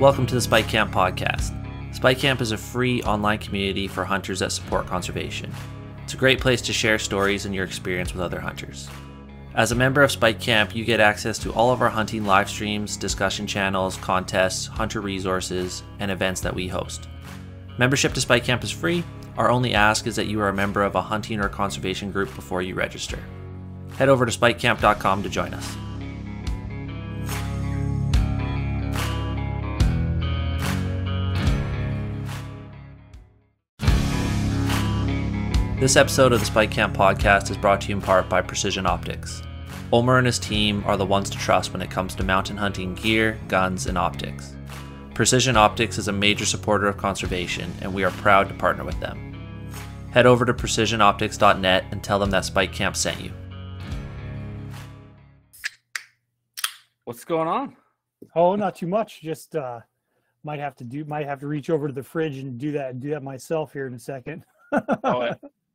Welcome to the Spike Camp podcast. Spike Camp is a free online community for hunters that support conservation. It's a great place to share stories and your experience with other hunters. As a member of Spike Camp, you get access to all of our hunting live streams, discussion channels, contests, hunter resources, and events that we host. Membership to Spike Camp is free. Our only ask is that you are a member of a hunting or conservation group before you register. Head over to spikecamp.com to join us. This episode of the Spike Camp podcast is brought to you in part by Precision Optics. Omer and his team are the ones to trust when it comes to mountain hunting gear, guns, and optics. Precision Optics is a major supporter of conservation, and we are proud to partner with them. Head over to precisionoptics.net and tell them that Spike Camp sent you. What's going on? Oh, not too much. Just might have to reach over to the fridge and do that myself here in a second.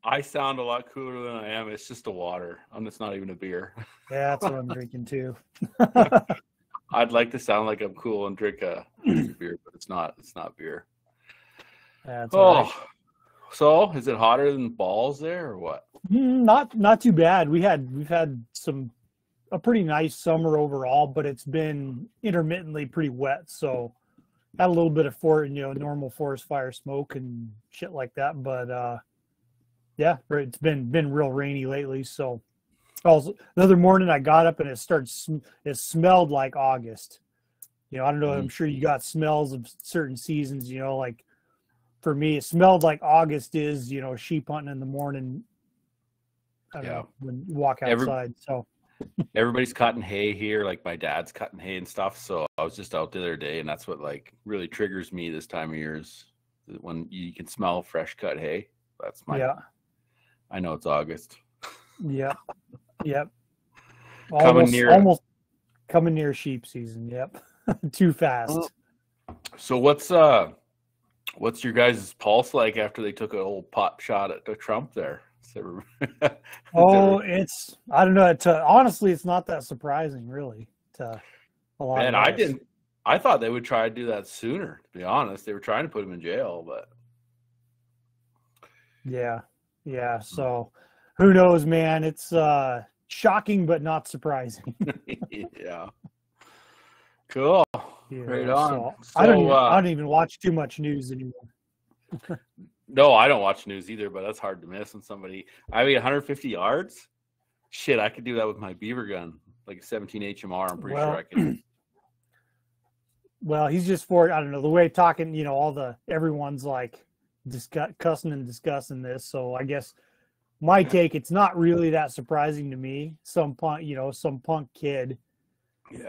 I sound a lot cooler than I am. It's just a water. It's not even a beer. Yeah, that's what I'm drinking too. I'd like to sound like I'm cool and drink a beer, but it's not. It's not beer. That's right. So is it hotter than balls there, or what? Not too bad. We've had a pretty nice summer overall, but it's been intermittently pretty wet. So had a little bit of normal forest fire smoke and shit like that, but yeah, it's been real rainy lately. So also, another morning I got up and it smelled like August. I don't know. I'm sure you got smells of certain seasons. Like for me, it smelled like August is sheep hunting in the morning. I don't know, when you walk outside. Everybody's cutting hay here. Like my dad's cutting hay and stuff. So I was just out the other day, and that's what really triggers me this time of year is when you can smell fresh cut hay. That's I know it's August. Yep. Almost coming near sheep season. Yep. Too fast. So what's your guys' pulse like after they took an old pot shot at Trump there? I don't know. Honestly, it's not that surprising, really. To a lot of us. I thought they would try to do that sooner. To be honest, they were trying to put him in jail, but yeah. So who knows, man? It's shocking, but not surprising. Yeah. Cool. Yeah, right on. So I don't even watch too much news anymore. No, I don't watch news either, but that's hard to miss when 150 yards. Shit, I could do that with my beaver gun, like a 17 HMR. I'm pretty sure I can. Well, he's just I don't know, the way talking, everyone's like cussing and discussing this. So I guess my take, it's not really that surprising to me. Some punk kid,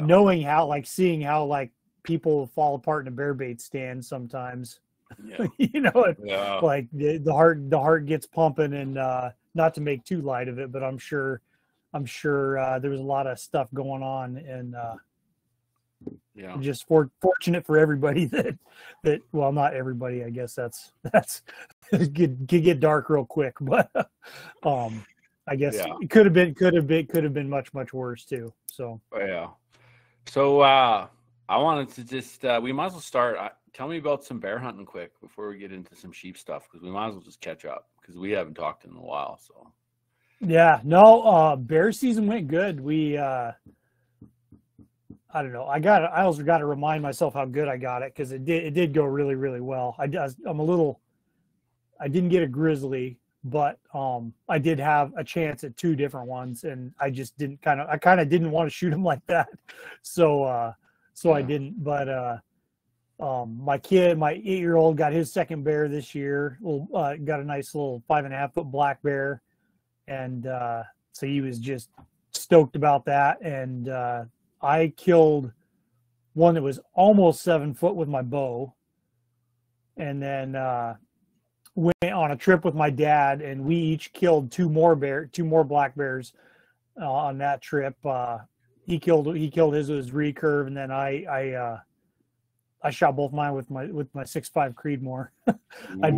knowing seeing how people fall apart in a bear bait stand sometimes. Yeah. Like the heart gets pumping, and not to make too light of it, but I'm sure there was a lot of stuff going on, and just fortunate for everybody that well, not everybody, I guess that's could get dark real quick, but I guess it could have been much worse too. So so I wanted to just we might as well start. Tell me about some bear hunting quick before we get into some sheep stuff, because we might as well just catch up because we haven't talked in a while. So bear season went good. We I don't know. I also got to remind myself how good I got it, because it did go really, really well. I didn't get a grizzly, but I did have a chance at two different ones, and I just didn't didn't want to shoot them like that. So I didn't, but my 8-year-old got his second bear this year. Got a nice little 5.5-foot black bear, and so he was just stoked about that. And I killed one that was almost 7 foot with my bow, and then went on a trip with my dad, and we each killed two more black bears on that trip. He killed his with his recurve, and then I shot both mine with my 6.5 Creedmoor. I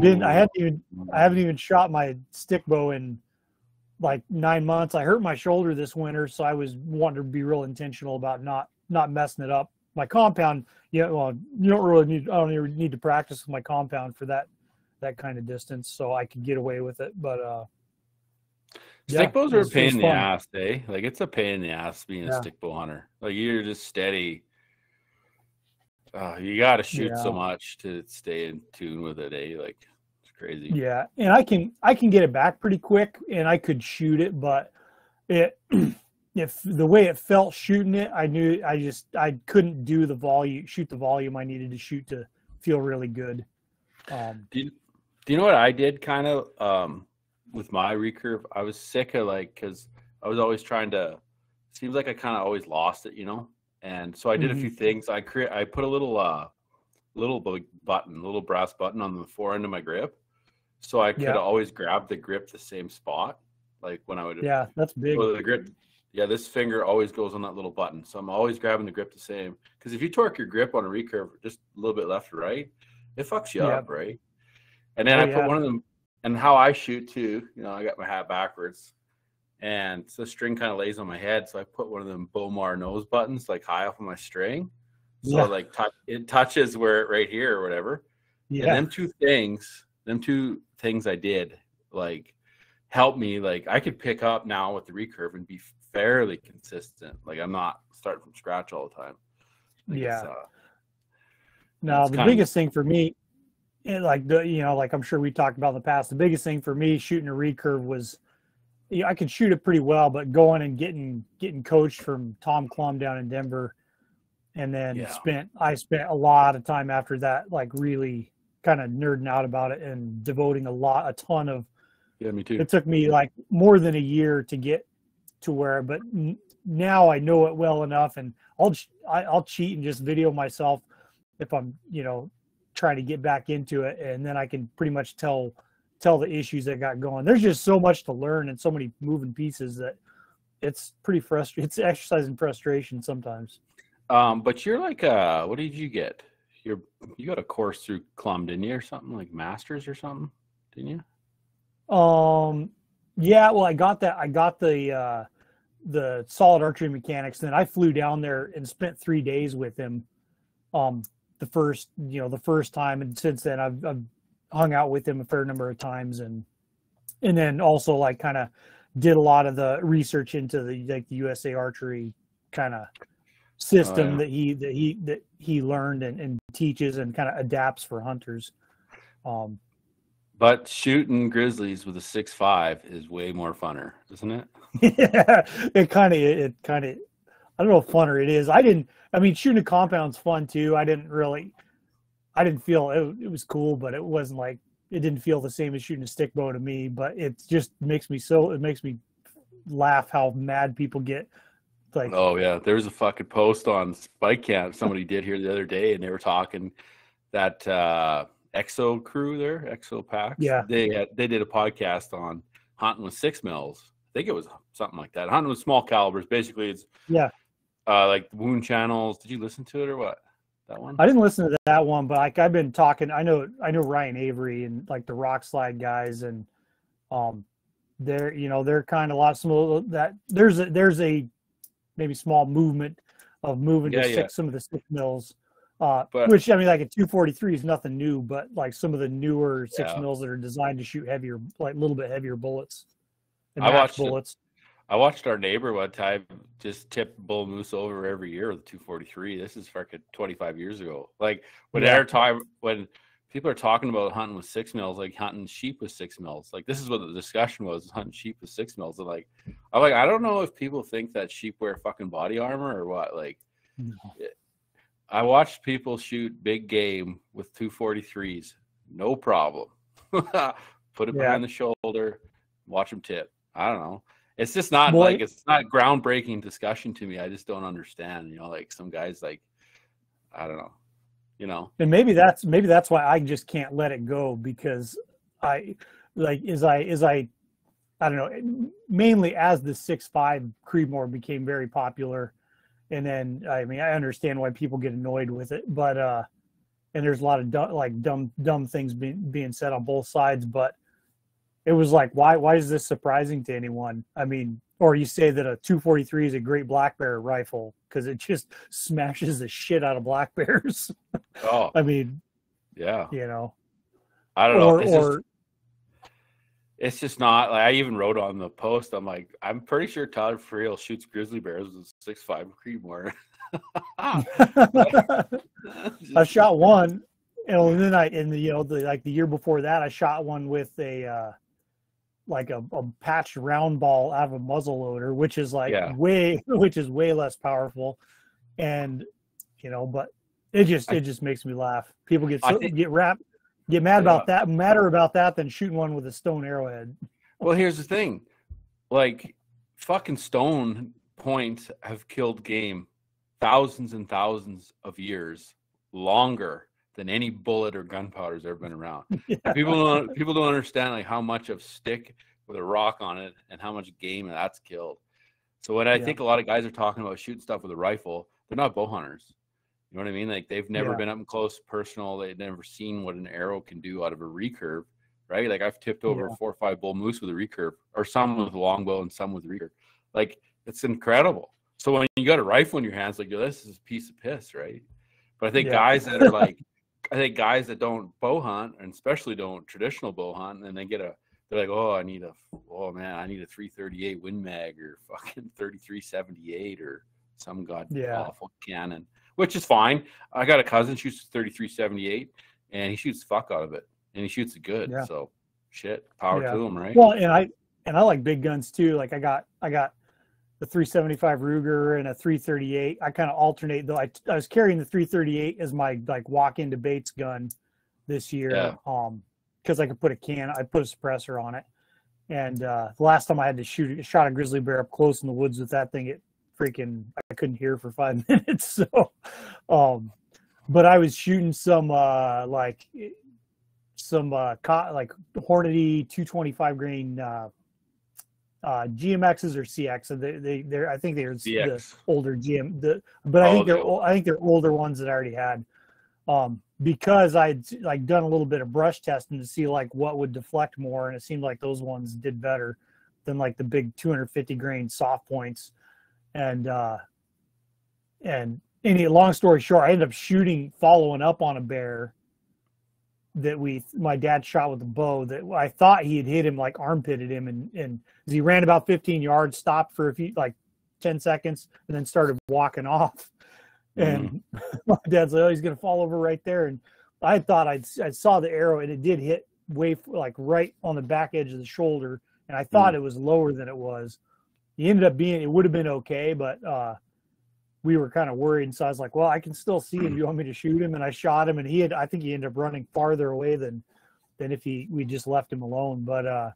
haven't even shot my stick bow in like 9 months. I hurt my shoulder this winter, so I was wanting to be real intentional about not messing it up my compound, well, you don't really need, I don't even need to practice with my compound for that kind of distance, so I could get away with it. But stick bows are a pain in the fun. ass, eh? Like, it's a pain in the ass being a stick bow hunter. Like, you're just steady. You got to shoot so much to stay in tune with it, eh? Like, it's crazy. Yeah, and I can get it back pretty quick, and I could shoot it, but if the way it felt shooting it, I knew I couldn't do shoot the volume I needed to shoot to feel really good. Do you know what I did kind of with my recurve? I was sick of, like, because I was always trying to, seems like I kind of always lost it, and so I did a few things. I put a little brass button on the fore end of my grip, so I could always grab the grip the same spot. Like when I would that's big. The grip, this finger always goes on that little button, so I'm always grabbing the grip the same. Because if you torque your grip on a recurve just a little bit left or right, it fucks you up, right? And then I put one of them, and how I shoot too, I got my hat backwards, and so the string kind of lays on my head, so I put one of them Bomar nose buttons like high up on my string, so like it touches where right here or whatever. And them two things I did, like, help me. Like, I could pick up now with the recurve and be fairly consistent. Like, I'm not starting from scratch all the time. Like, no, the biggest thing for me, like like I'm sure we talked about in the past, the biggest thing for me shooting a recurve was, I could shoot it pretty well, but going and getting coached from Tom Klum down in Denver, and then I spent a lot of time after that, like, really kind of nerding out about it and devoting a ton of. Yeah, me too. It took me like more than a year to get to where, but now I know it well enough, and I'll cheat and just video myself if I'm trying to get back into it, and then I can pretty much tell the issues that got going. There's just so much to learn and so many moving pieces that it's pretty frustrating. It's exercise in frustration sometimes. But you're like, what did you get? You got a course through Klum, didn't you, or something, like masters or something, didn't you? Yeah, well, I got the solid archery mechanics. Then I flew down there and spent 3 days with him. The first time, and since then I've hung out with him a fair number of times, and then also, like, kind of did a lot of the research into the USA archery kind of system that he learned and teaches and kind of adapts for hunters. But shooting grizzlies with a 6.5 is way more funner, isn't it? Yeah, it kind of, I don't know if funner it is. I mean, shooting a compound's fun too. I didn't feel it was cool, but it wasn't like, it didn't feel the same as shooting a stick bow to me, but it just makes me laugh how mad people get. Like, oh yeah, there was a fucking post on Spike Camp somebody did here the other day, and they were talking that Exo crew there, Exo Packs. Yeah, they did a podcast on hunting with 6 mils. I think it was something like that. Hunting with small calibers. Basically, it's like wound channels. Did you listen to it or what? That one? I didn't listen to that one, but like, I've been talking. I know Ryan Avery and like the Rock Slide guys, and they're kind of a lot small. That there's a maybe small movement of moving to some of the 6 mils. Which, I mean, like a 243 is nothing new, but like some of the newer 6 mils that are designed to shoot heavier, like a little bit heavier bullets. I watched our neighbor one time just tip bull moose over every year with a 243. This is fucking 25 years ago. Like, when people are talking about hunting with 6 mils, like hunting sheep with 6 mils, like, this is what the discussion was, hunting sheep with 6 mils. And like, I don't know if people think that sheep wear fucking body armor or what. Like, I watched people shoot big game with 243s, no problem. Put it behind the shoulder, watch them tip. I don't know. It's just not it's not groundbreaking discussion to me. I just don't understand. Like, some guys, like, I don't know. And maybe that's why I just can't let it go, because I don't know. Mainly as the 6.5 Creedmoor became very popular. And then, I mean, I understand why people get annoyed with it, but and there's a lot of dumb things being said on both sides. But it was like, why is this surprising to anyone? I mean, or you say that a 243 is a great black bear rifle because it just smashes the shit out of black bears. Oh, I mean, yeah. you know, I don't know. It's It's just not like I even wrote on the post. I'm like, I'm pretty sure Tyler Freel shoots grizzly bears with a 6.5 Creedmoor. I shot one, and then the year before that, I shot one with a patched round ball out of a muzzle loader, which is way less powerful, and but it just makes me laugh. People get madder about that than shooting one with a stone arrowhead. Well, here's the thing, like fucking stone points have killed game thousands and thousands of years longer than any bullet or gunpowder has ever been around. Yeah. People don't understand like how much of stick with a rock on it and how much game that's killed. So when I think a lot of guys are talking about shooting stuff with a rifle, they're not bow hunters. You know what I mean? Like they've never been up and close personal. They've never seen what an arrow can do out of a recurve, right? Like I've tipped over 4 or 5 bull moose with a recurve, or some with a longbow and some with recurve. Like it's incredible. So when you got a rifle in your hands, like this is a piece of piss, right? But I think guys that are like, I think guys that don't bow hunt and especially don't traditional bow hunt, and they're like, oh, I need a 338 Win Mag or fucking 3378 or some awful cannon, which is fine. I got a cousin shoots 3378 and he shoots the fuck out of it and he shoots it good. Yeah. So shit, power to him, right? Well, and I like big guns too. Like I got the 375 Ruger and a 338. I kind of alternate though. I was carrying the 338 as my like walk into baits gun this year. Because I could put I put a suppressor on it. And the last time I had to shot a grizzly bear up close in the woods with that thing, I couldn't hear for 5 minutes. So, but I was shooting some Hornady 225 grain GMXs or CX. They're I think they're the older GM. I think they're older ones that I already had. Because I'd like done a little bit of brush testing to see like what would deflect more, and it seemed like those ones did better than like the big 250 grain soft points. And long story short, I ended up following up on a bear that my dad shot with a bow that I thought he had hit him, like armpitted him, and he ran about 15 yards, stopped for 10 seconds, and then started walking off. And my dad's like, oh, he's going to fall over right there. And I thought I saw the arrow, and it did hit right on the back edge of the shoulder. And I thought it was lower than it was. It would have been okay, but we were kind of worried. And so I was like, well, I can still see him. You want me to shoot him? And I shot him, and I think he ended up running farther away than if we just left him alone. But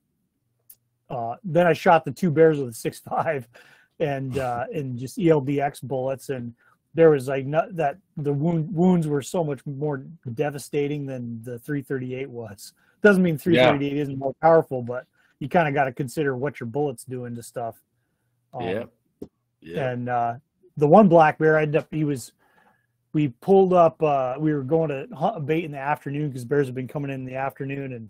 then I shot the 2 bears with a 6.5 and just ELDX bullets, and there was the wounds were so much more devastating than the 338 was. Doesn't mean 338 isn't more powerful, but you kind of got to consider what your bullet's doing to stuff. And the one black bear we pulled up, we were going to hunt a bait in the afternoon because bears have been coming in the afternoon, and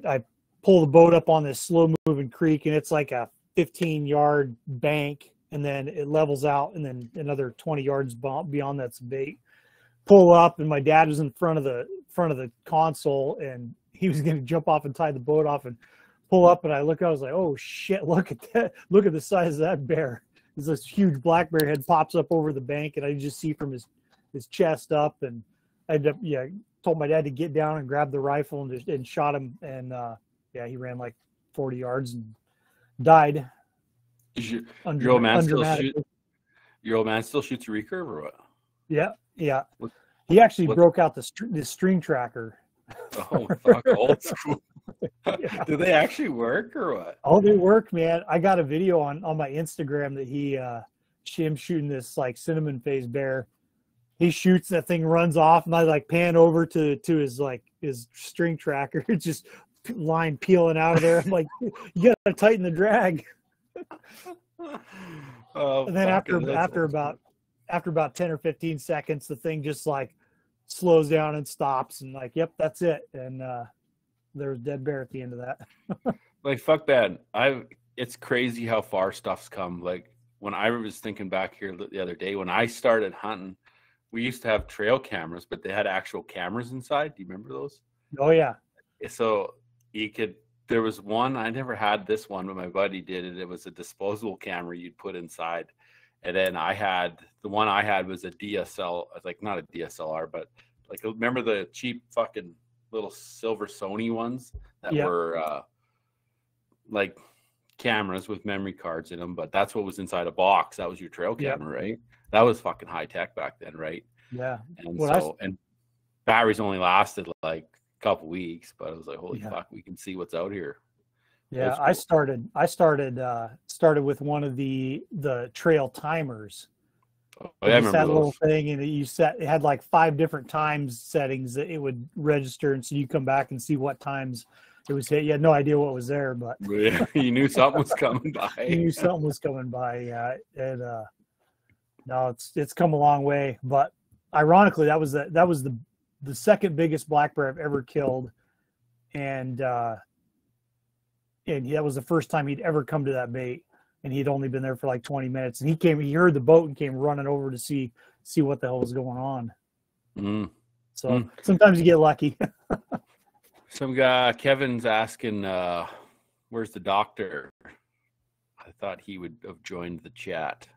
I pull the boat up on this slow moving creek, and it's like a 15-yard bank, and then it levels out, and then another 20 yards beyond that's bait. Pull up, and my dad was in front of the console, and he was going to jump off and tie the boat off and pull up, and I was like, oh shit, look at that, look at the size of that bear. There's this huge black bear head pops up over the bank, and I just see from his chest up, and I told my dad to get down and grab the rifle and shot him, and he ran like 40 yards and died. Your old man still shoots a recurve or what? Yeah. He actually broke out the string tracker. Oh, fuck, old school. Do they actually work or what? Oh, they work, man. I got a video on my Instagram that him shooting this like cinnamon face bear. He shoots that thing, runs off, and I like pan over to his string tracker. It's just line peeling out of there. I'm like, you gotta tighten the drag. And then after about 10 or 15 seconds, the thing just like slows down and stops, and like, yep, that's it. And there was dead bear at the end of that. Like, fuck that. it's crazy how far stuff's come. Like when I was thinking back here the other day, when I started hunting, we used to have trail cameras, but they had actual cameras inside. Do you remember those? Oh yeah. So there was one, I never had this one, but my buddy did it. It was a disposable camera you'd put inside. And then the one I had was a DSL, like not a DSLR, but like, remember the cheap fucking little silver Sony ones that were like cameras with memory cards in them, but that's what was inside a box. That was your trail camera, right? That was fucking high tech back then, right? Yeah. And and batteries only lasted like a couple weeks, but I was like, holy fuck, we can see what's out here. Yeah, I started with one of the trail timers. Oh, yeah, I remember that those. little thing, and it had like 5 different times settings that it would register, and so you come back and see what times it was hit. You had no idea what was there, but you knew something was coming by. You knew something was coming by. Yeah, and no, it's come a long way. But ironically, that was the second biggest black bear I've ever killed, and that was the first time he'd ever come to that bait. And he'd only been there for like 20 minutes. And he heard the boat and came running over to see what the hell was going on. So sometimes you get lucky. Some guy, Kevin's asking, where's the doctor? I thought he would have joined the chat.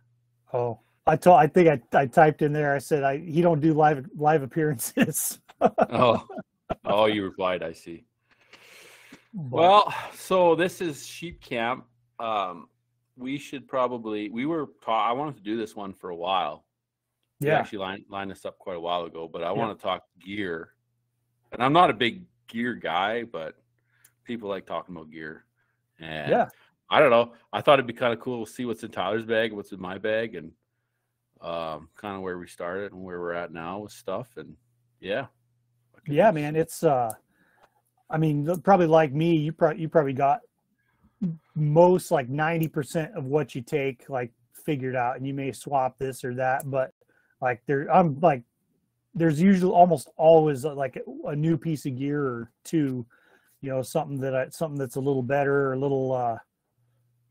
Oh, I think I typed in there. I said, he don't do live appearances. Oh, you replied, I see. Well, so this is sheep camp. We should probably, I wanted to do this one for a while. We actually lined this up quite a while ago, but I want to talk gear. And I'm not a big gear guy, but people like talking about gear. And I don't know. I thought it'd be kind of cool to see what's in Tyler's bag, what's in my bag, and kind of where we started and where we're at now with stuff. And yeah, man, it's, I mean, probably like me, you probably got most like 90% of what you take like figured out, and you may swap this or that, but like there's usually almost always like a new piece of gear or two, something that's a little better, or a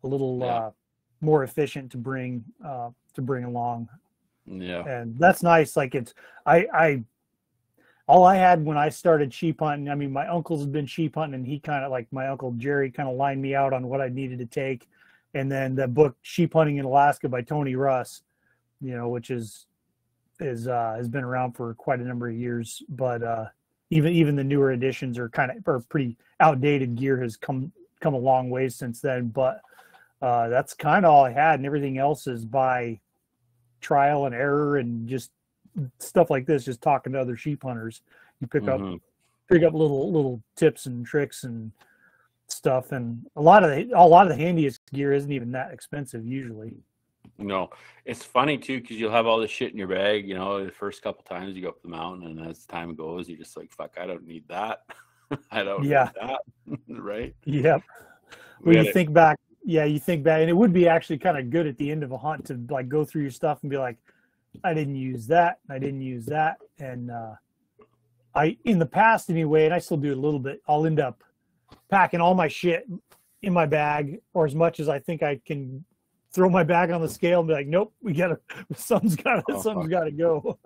little more efficient to bring along. Yeah, and that's nice. Like all I had when I started sheep hunting, I mean, my uncle's had been sheep hunting, and he kind of, like my Uncle Jerry, kind of lined me out on what I needed to take. And then the book Sheep Hunting in Alaska by Tony Russ, which has been around for quite a number of years. But even the newer editions are pretty outdated. Gear has come a long way since then. But that's kind of all I had, and everything else is by trial and error and just stuff like this, just talking to other sheep hunters. You pick up little tips and tricks and stuff, and a lot of the handiest gear isn't even that expensive usually. No, it's funny too, because you'll have all this shit in your bag, the first couple times you go up the mountain, and as time goes, you're just like, fuck, I don't need that. I don't need that. Right? Yep. Well, you think back, and it would be actually kind of good at the end of a hunt to like go through your stuff and be like, I didn't use that. And in the past anyway, and I still do a little bit, I'll end up packing all my shit in my bag, or as much as I think I can throw my bag on the scale and be like, nope, something's got to go.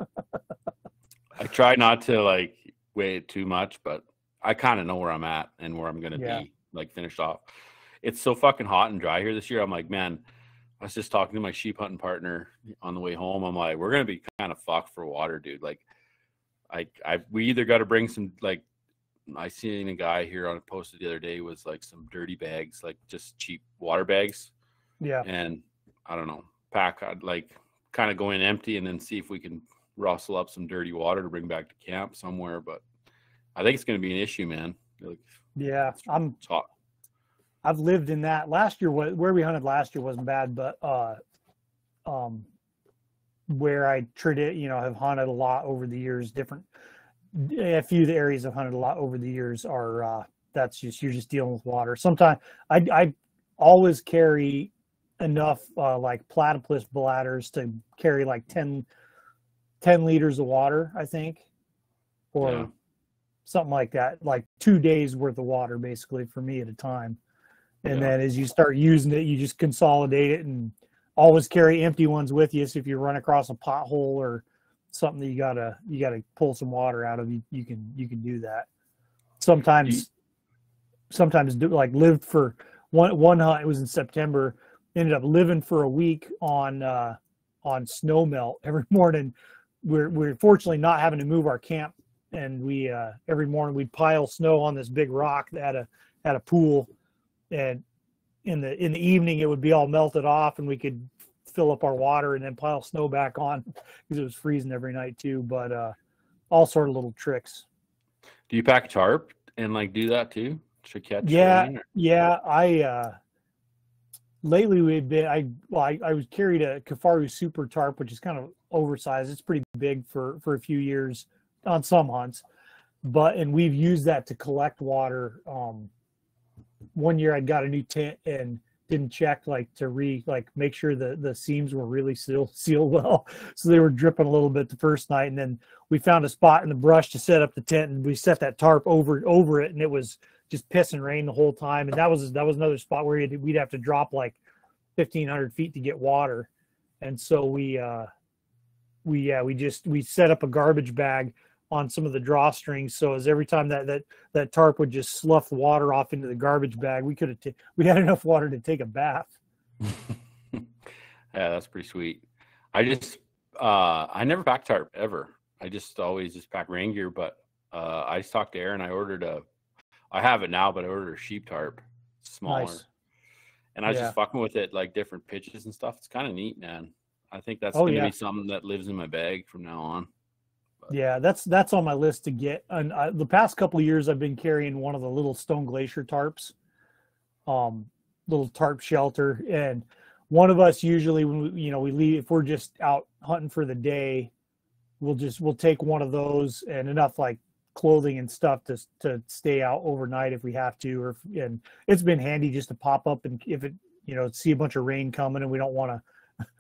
I try not to like weigh it too much, but I kind of know where I'm at and where I'm going to be like finished off. It's so fucking hot and dry here this year. I'm like, man, I was just talking to my sheep hunting partner on the way home. I'm like, we're going to be kind of fucked for water, dude. Like we either got to bring some, like, I seen a guy here on a posted the other day was like some dirty bags, like just cheap water bags. Yeah. And I don't know, I'd like kind of go in empty and then see if we can rustle up some dirty water to bring back to camp somewhere. But I think it's going to be an issue, man. Like, it's hot. I've lived in that. Last year, where we hunted last year wasn't bad, but where I have hunted a lot over the years, a few of the areas I've hunted a lot over the years are you're just dealing with water. Sometimes I always carry enough like platypus bladders to carry like 10 liters of water, I think, or something like that, like 2 days worth of water basically for me at a time. And then as you start using it, you just consolidate it and always carry empty ones with you. So if you run across a pothole or something that you gotta pull some water out of, you can do that. Sometimes do like lived for one hunt. It was in September. Ended up living for a week on snow melt every morning. We're fortunately not having to move our camp, and we every morning we'd pile snow on this big rock that had a pool, and in the evening it would be all melted off, and we could fill up our water and then pile snow back on because it was freezing every night too. But all sort of little tricks. Do you pack a tarp and like do that too to catch rain? Yeah. I lately we've been I was carried a Kafaru super tarp, which is kind of oversized. It's pretty big for a few years on some hunts, and we've used that to collect water. One year I got a new tent and didn't check to make sure the seams were really sealed well, so they were dripping a little bit the first night, and then we found a spot in the brush to set up the tent, and we set that tarp over it, and it was just pissing rain the whole time. And that was another spot where we'd have to drop like 1,500 feet to get water, and so we set up a garbage bag on some of the drawstrings, so as every time that tarp would just slough the water off into the garbage bag, we had enough water to take a bath. Yeah, that's pretty sweet. I never pack tarp ever. I just always just pack rain gear, but I just talked to Aaron. I have it now, but I ordered a sheep tarp, smaller. Nice. And I was just fucking with it, like different pitches and stuff. It's kind of neat, man. I think that's going to be something that lives in my bag from now on. But. Yeah, that's on my list to get. And the past couple of years, I've been carrying one of the little Stone Glacier tarps, little tarp shelter. And one of us usually, when we leave, if we're just out hunting for the day, we'll take one of those and enough like clothing and stuff to stay out overnight if we have to. And it's been handy just to pop up, and if it see a bunch of rain coming and we don't want to,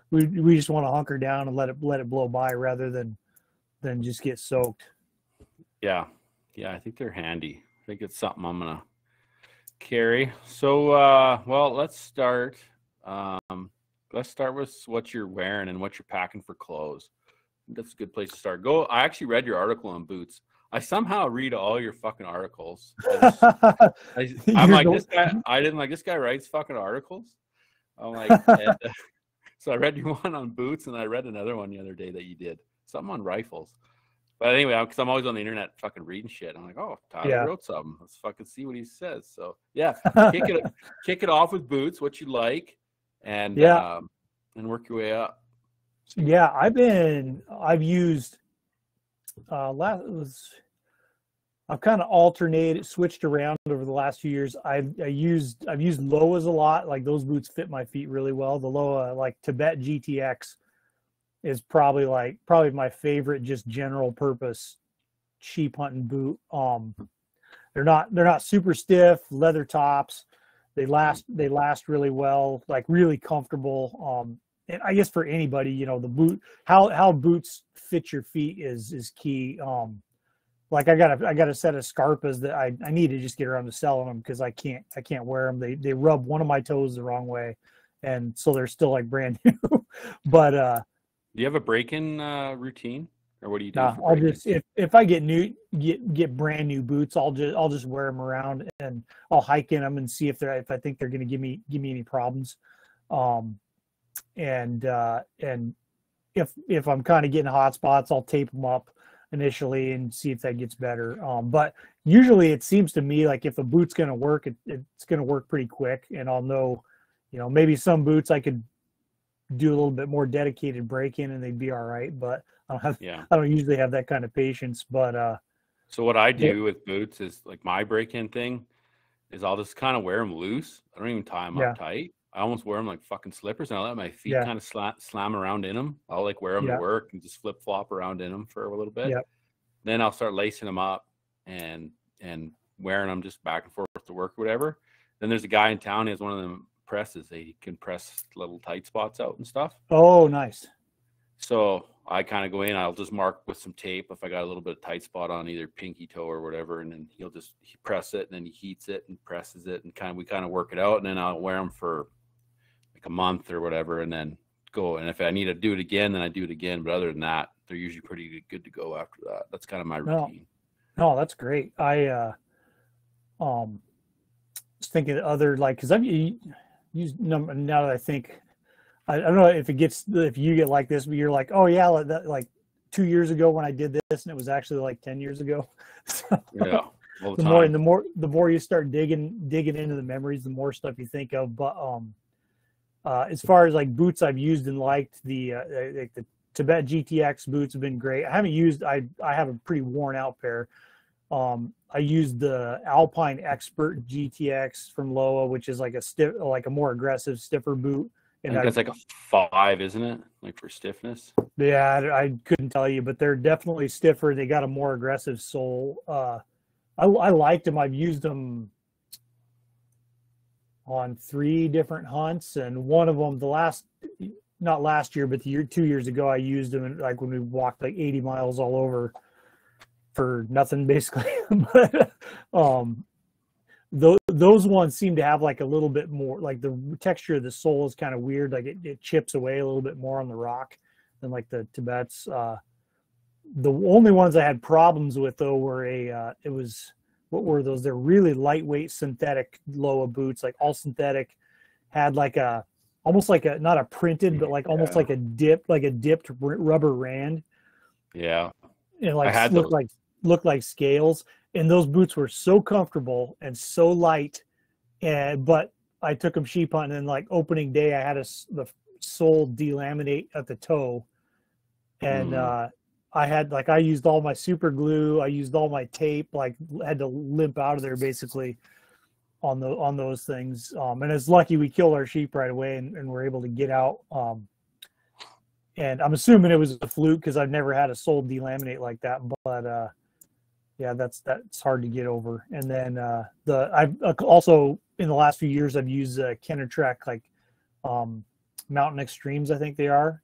we just want to hunker down and let it blow by rather than just get soaked. Yeah, I think they're handy. I think it's something I'm gonna carry. So well, let's start with what you're wearing and what you're packing for clothes. That's a good place to start. I actually read your article on boots. I somehow read all your fucking articles. I'm like, this guy, I didn't like, this guy writes fucking articles. I'm like, so I read your one on boots, and I read another one the other day that you did. Something on rifles. But anyway, because I'm always on the internet fucking reading shit. I'm like, oh, Tyler wrote something. Let's fucking see what he says. So yeah, kick it off with boots, what you like, and work your way up. Yeah, I've used I've kind of alternated, switched around over the last few years. I've used Loas a lot. Like those boots fit my feet really well. The Loa, like Tibet GTX, is probably my favorite just general purpose sheep hunting boot. They're not super stiff, leather tops. They last really well, like really comfortable. And I guess for anybody, the boot, how boots fit your feet is key. Like I got a set of Scarpas that I need to just get around to selling them because I can't wear them. They rub one of my toes the wrong way, and so they're still like brand new. But do you have a break-in routine, or what do you do? I'll just if I get brand new boots, I'll just wear them around, and I'll hike in them and see if I think they're going to give me any problems. And if I'm kind of getting hot spots, I'll tape them up initially and see if that gets better. But usually it seems to me like if a boot's going to work, it's going to work pretty quick, and I'll know, maybe some boots I could do a little bit more dedicated break in and they'd be all right. But I don't usually have that kind of patience. But so what I do with boots is like my break-in thing is I'll just kind of wear them loose. I don't even tie them up tight. I almost wear them like fucking slippers, and I let my feet kind of slam around in them. I'll like wear them to work and just flip flop around in them for a little bit. Then I'll start lacing them up and wearing them just back and forth to work or whatever. Then there's a guy in town. He has one of them presses. He can press little tight spots out and stuff. Oh, nice. So I kind of go in, I'll just mark with some tape if I got a little bit of tight spot on either pinky toe or whatever, and then he press it, and then he heats it and presses it, and we kind of work it out, and then I'll wear them for like a month or whatever, and then go. And if I need to do it again, then I do it again. But other than that, they're usually pretty good to go after that. That's kind of my routine. No, that's great. I was thinking other, like, because I've used, now that I think, I don't know if you get like this, but you're like, oh yeah, like 2 years ago when I did this, and it was actually like 10 years ago. So, yeah. The more you start digging into the memories, the more stuff you think of. But as far as like boots I've used and liked, the Tibet GTX boots have been great. I have a pretty worn out pair. I used the Alpine Expert GTX from Loa, which is like a more aggressive, stiffer boot. And that's like a 5, isn't it? Like for stiffness. Yeah, I couldn't tell you, but they're definitely stiffer. They got a more aggressive sole. I liked them. I've used them on 3 different hunts, and one of them, not last year, but 2 years ago, I used them like when we walked like 80 miles all over for nothing, basically. But those ones seem to have like a little bit more, like the texture of the sole is kind of weird. Like it chips away a little bit more on the rock than like the Tibets. The only ones I had problems with though were what were those? They're really lightweight synthetic Loa boots, like all synthetic, had like almost like not a printed, but like almost like a dipped rubber rand. Yeah. And like looked like scales. And those boots were so comfortable and so light. But I took them sheep hunting, and like opening day, I had the sole delaminate at the toe. And I used all my super glue. I used all my tape, like had to limp out of there basically on those things. And it's lucky we killed our sheep right away and were able to get out. And I'm assuming it was a fluke because I've never had a sole delaminate like that. But yeah, that's hard to get over. And then I've also in the last few years I've used Kenetrek, like Mountain Extremes, I think they are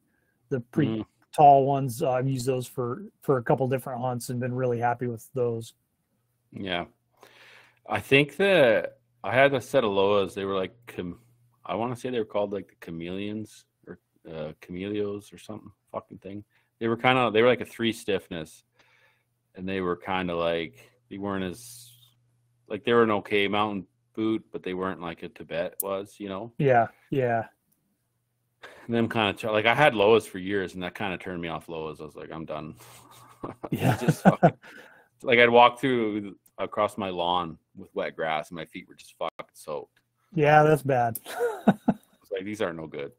the pretty tall ones. I've used those for a couple different hunts and been really happy with those. Yeah, I think that I had a set of Loas. They were like I want to say they were called like the Chameleons or Chameleos or something fucking thing. They were like a 3 stiffness. And they were kind of like, they weren't as, like they were an okay mountain boot, but they weren't like a Tibet was, you know? Yeah, yeah. And them kind of, like I had Loas for years, and that kind of turned me off Loas. I was like, I'm done. Yeah. Just fucking, like I'd walk across my lawn with wet grass, and my feet were just fucking soaked. Yeah, that's bad. I was like, these are no good.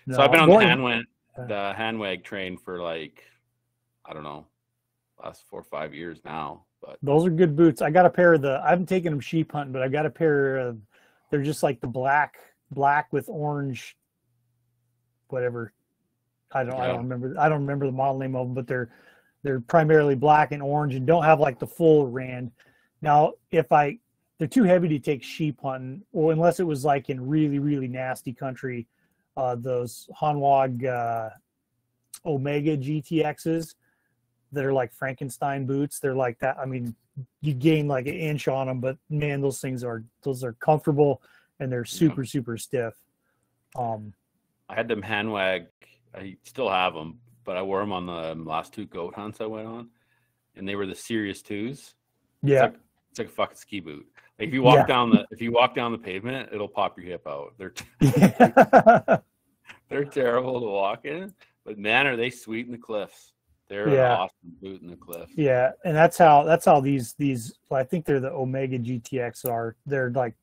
No, so I've been on the handwag train for like, I don't know, last 4 or 5 years now. But those are good boots. I got a pair of I haven't taken them sheep hunting, but I got a pair of, they're just like the black with orange, whatever. I don't remember the model name of them, but they're primarily black and orange and don't have like the full rand. Now, they're too heavy to take sheep hunting, or unless it was like in really, really nasty country, those Hanwag Omega GTXs that are like Frankenstein boots. They're like that. I mean, you gain like an inch on them, but man, those are comfortable and they're super, super stiff. I had them handwag. I still have them, but I wore them on the last 2 goat hunts I went on, and they were the Serious 2s. Yeah. It's like a fucking ski boot. Like if you walk down the pavement, it'll pop your hip out. They're terrible to walk in, but man, are they sweet in the cliffs. They're an awesome boot in the cliff. Yeah, and that's how these I think they're the Omega GTX are. They're like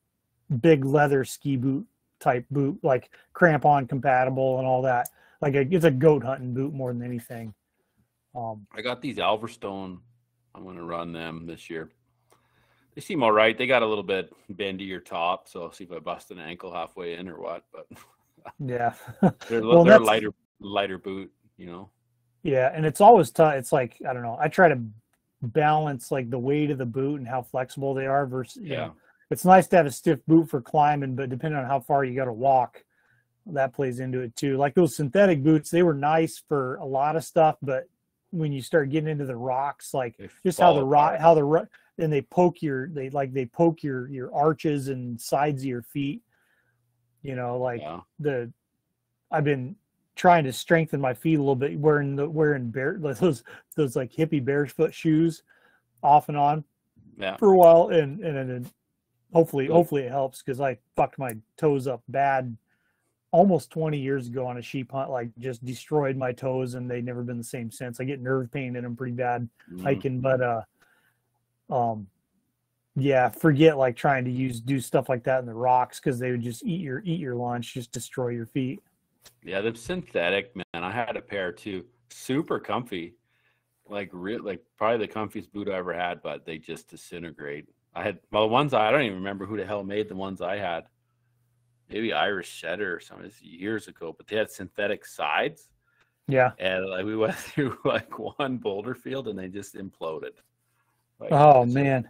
big leather ski boot type boot, like crampon compatible and all that. Like it's a goat hunting boot more than anything. I got these Alverstone. I'm going to run them this year. They seem all right. They got a little bit bendier top, so I'll see if I bust an ankle halfway in or what. But yeah, they're lighter boot, you know. Yeah, and it's always tough. It's like, I don't know. I try to balance like the weight of the boot and how flexible they are versus, you know, it's nice to have a stiff boot for climbing, but depending on how far you got to walk, that plays into it too. Like those synthetic boots, they were nice for a lot of stuff, but when you start getting into the rocks, like just how and they poke your arches and sides of your feet. You know, like I've been trying to strengthen my feet a little bit, wearing those like hippie barefoot shoes off and on for a while, and then hopefully it helps, because I fucked my toes up bad almost 20 years ago on a sheep hunt, like just destroyed my toes, and they've never been the same since. I get nerve pain in them pretty bad hiking, but forget like trying to do stuff like that in the rocks, because they would just eat your lunch, just destroy your feet. Yeah, the synthetic, man. I had a pair too, super comfy, like probably the comfiest boot I ever had, but they just disintegrate. The ones I don't even remember who the hell made the ones I had. Maybe Irish Setter or something, years ago, but they had synthetic sides. Yeah. And like we went through like one boulder field and they just imploded. Like, man.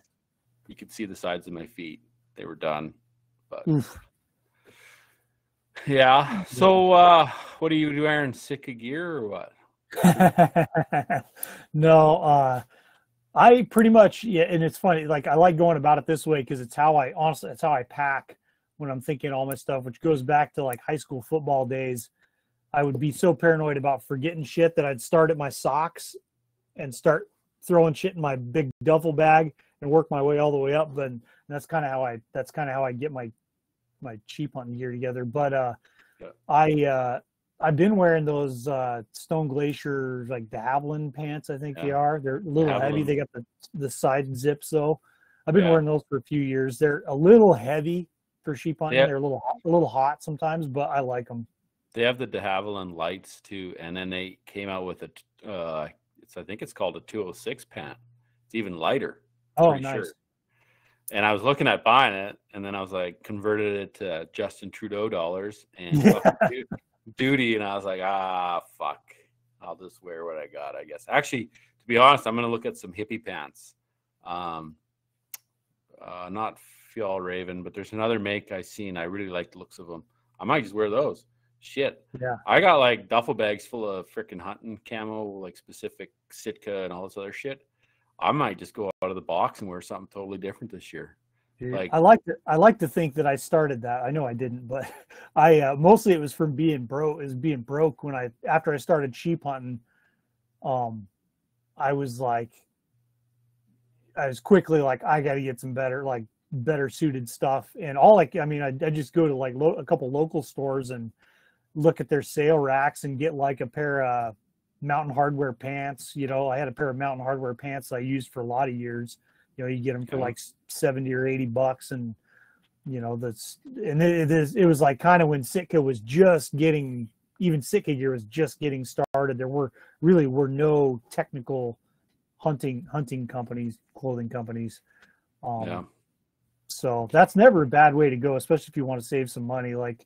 You could see the sides of my feet. They were done. But oof. Yeah. So what are you wearing? Sitka gear or what? No, I pretty much, and it's funny, like I like going about it this way because it's how I pack when I'm thinking all my stuff, which goes back to like high school football days. I would be so paranoid about forgetting shit that I'd start at my socks and start throwing shit in my big duffel bag and work my way all the way up. Then that's kind of how I get my sheep hunting gear together. But I've been wearing those Stone Glacier, like the Haviland pants, I think they are. They're a little heavy. They got the side zips though. I've been wearing those for a few years. They're a little heavy for sheep hunting. They're a little hot sometimes, but I like them. They have the de Havilland lights too, and then they came out with I think it's called a 206 pant. It's even lighter. Oh, nice. Sure. And I was looking at buying it, and then I was like converted it to Justin Trudeau dollars and duty, and I was like, fuck, I'll just wear what I got, I guess. Actually, to be honest, I'm gonna look at some hippie pants. Not Fjallraven, but there's another make I seen. I really like the looks of them. I might just wear those. Shit. Yeah. I got like duffel bags full of freaking hunting camo, like specific Sitka and all this other shit. I might just go out of the box and wear something totally different this year. Like I like to think that I started that. I know I didn't, but I mostly it was from being broke. It was being broke after I started sheep hunting. I was quickly like, I got to get some better suited stuff, and I just go to like a couple local stores and look at their sale racks and get like a pair of Mountain Hardwear pants. You know, I had a pair of Mountain Hardwear pants I used for a lot of years. You know, you get them for like $70 or $80, and you know it was like kind of when Sitka was just getting, even Sitka gear was just getting started. There were no technical hunting companies, clothing companies. So that's never a bad way to go, especially if you want to save some money. Like,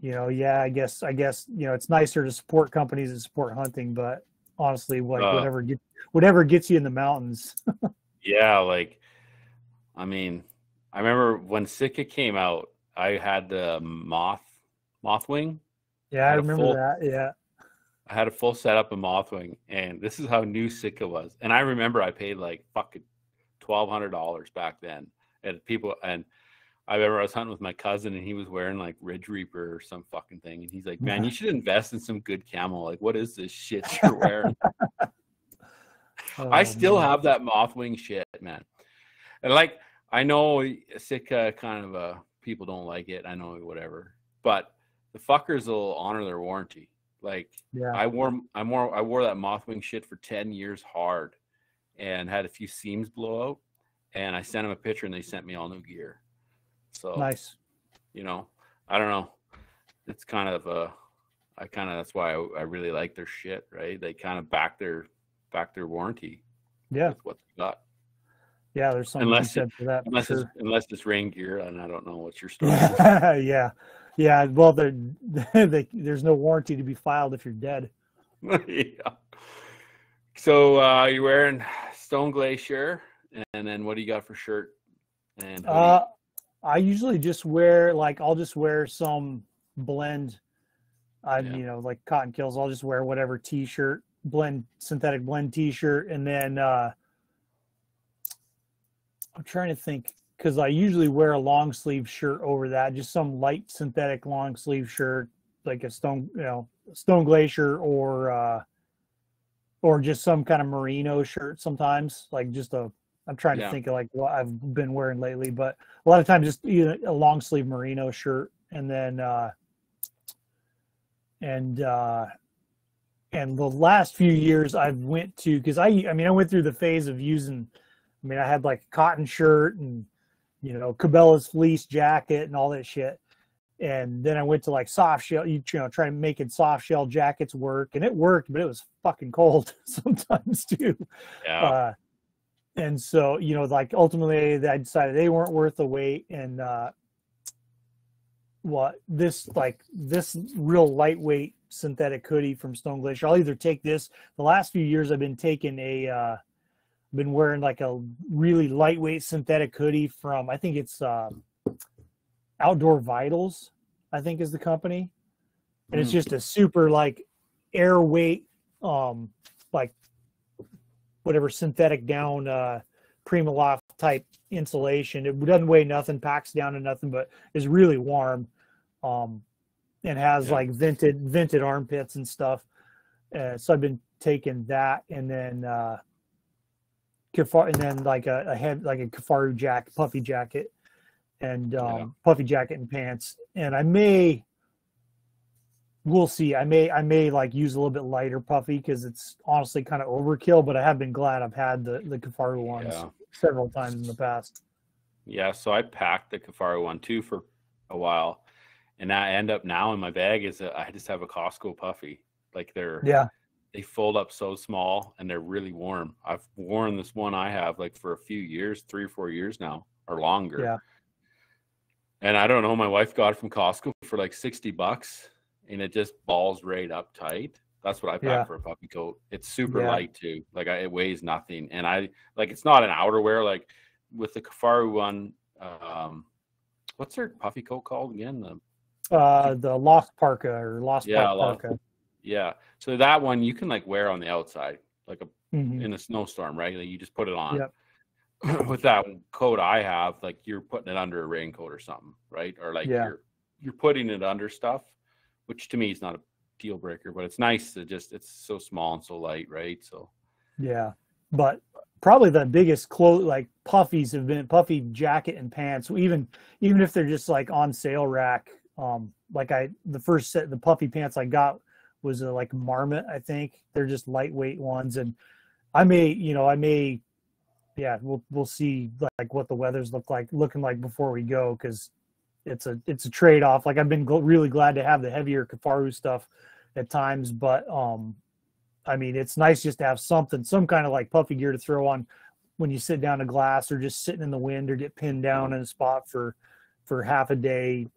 you know, I guess, you know, it's nicer to support companies that support hunting, but honestly, whatever gets you in the mountains. Yeah, like, I mean, I remember when Sitka came out, I had the Mothwing. Yeah, I remember that. Yeah. I had a full setup of Mothwing, and this is how new Sitka was. And I remember I paid like fucking $1,200 back then. And I remember I was hunting with my cousin, and he was wearing like Ridge Reaper or some fucking thing. And he's like, man, you should invest in some good camo. Like, what is this shit you're wearing? I still have that Mothwing shit, man. And like, I know Sitka kind of people don't like it. I know, whatever. But the fuckers will honor their warranty. Like, I wore that Mothwing shit for 10 years hard, and had a few seams blow out. And I sent them a picture, and they sent me all new gear. So nice. You know, I don't know. It's kind of that's why I really like their shit, right? They kind of back their warranty. Yeah. With what they got. Yeah, there's something to be said for that. Unless it's rain gear, and I don't know what your story is. Yeah. Well, there's no warranty to be filed if you're dead. Yeah. So you're wearing Stone Glacier, and then what do you got for shirt and hoodie? I usually just wear I'll just wear some blend. Like cotton kills. I'll just wear whatever t-shirt, synthetic blend t-shirt, and then I'm trying to think, because I usually wear a long sleeve shirt over that, just some light synthetic long sleeve shirt, like a Stone Glacier, or just some kind of merino shirt sometimes, like just I'm trying to think of like what I've been wearing lately, but a lot of times just either a long sleeve merino shirt, and then and the last few years I've went to, because I went through the phase of using, I had like a cotton shirt and Cabela's fleece jacket and all that shit, and then I went to like soft shell, trying making soft shell jackets work, and it worked, but it was fucking cold sometimes too. And so like ultimately I decided they weren't worth the wait, and this real lightweight synthetic hoodie from Stone Glacier, I'll either take this. The last few years I've been taking been wearing like a really lightweight synthetic hoodie from, I think it's Outdoor Vitals, I think is the company. And it's just a super like air weight, like whatever synthetic down, Primaloft type insulation. It doesn't weigh nothing, packs down to nothing, but is really warm. And has like vented armpits and stuff. So I've been taking that, and then like a Kifaru jacket, puffy jacket, and puffy jacket and pants. And we'll see. I may like use a little bit lighter puffy, because it's honestly kind of overkill, but I have been glad I've had the Kifaru ones several times in the past. Yeah, so I packed the Kifaru one too for a while, and I end up now in my bag I just have a Costco puffy. Like they fold up so small and they're really warm. I've worn this one I have like for a few years, 3 or 4 years now, or longer. Yeah. And I don't know, my wife got it from Costco for like $60, and it just balls right up tight. That's what I pack for a puffy coat. It's super light too. Like it weighs nothing, and it's not an outerwear like with the Kifaru one. What's their puffy coat called again? The Lost Parka or Lost Parka. Yeah. So that one you can like wear on the outside, like in a snowstorm, right? Like you just put it on. Yep. With that coat I have, like you're putting it under a raincoat or something, right? Or like you're putting it under stuff, which to me is not a deal breaker, but it's nice to it's so small and so light, right? So but probably the biggest like puffies have been puffy jacket and pants, even if they're just like on sale rack. Like the first set, the puffy pants I got was like Marmot, I think. They're just lightweight ones, and we'll see like what the weather's looking like before we go, because it's a trade-off. Like I've been really glad to have the heavier Kifaru stuff at times, but it's nice just to have some kind of like puffy gear to throw on when you sit down to glass, or just sitting in the wind, or get pinned down in a spot for half a day.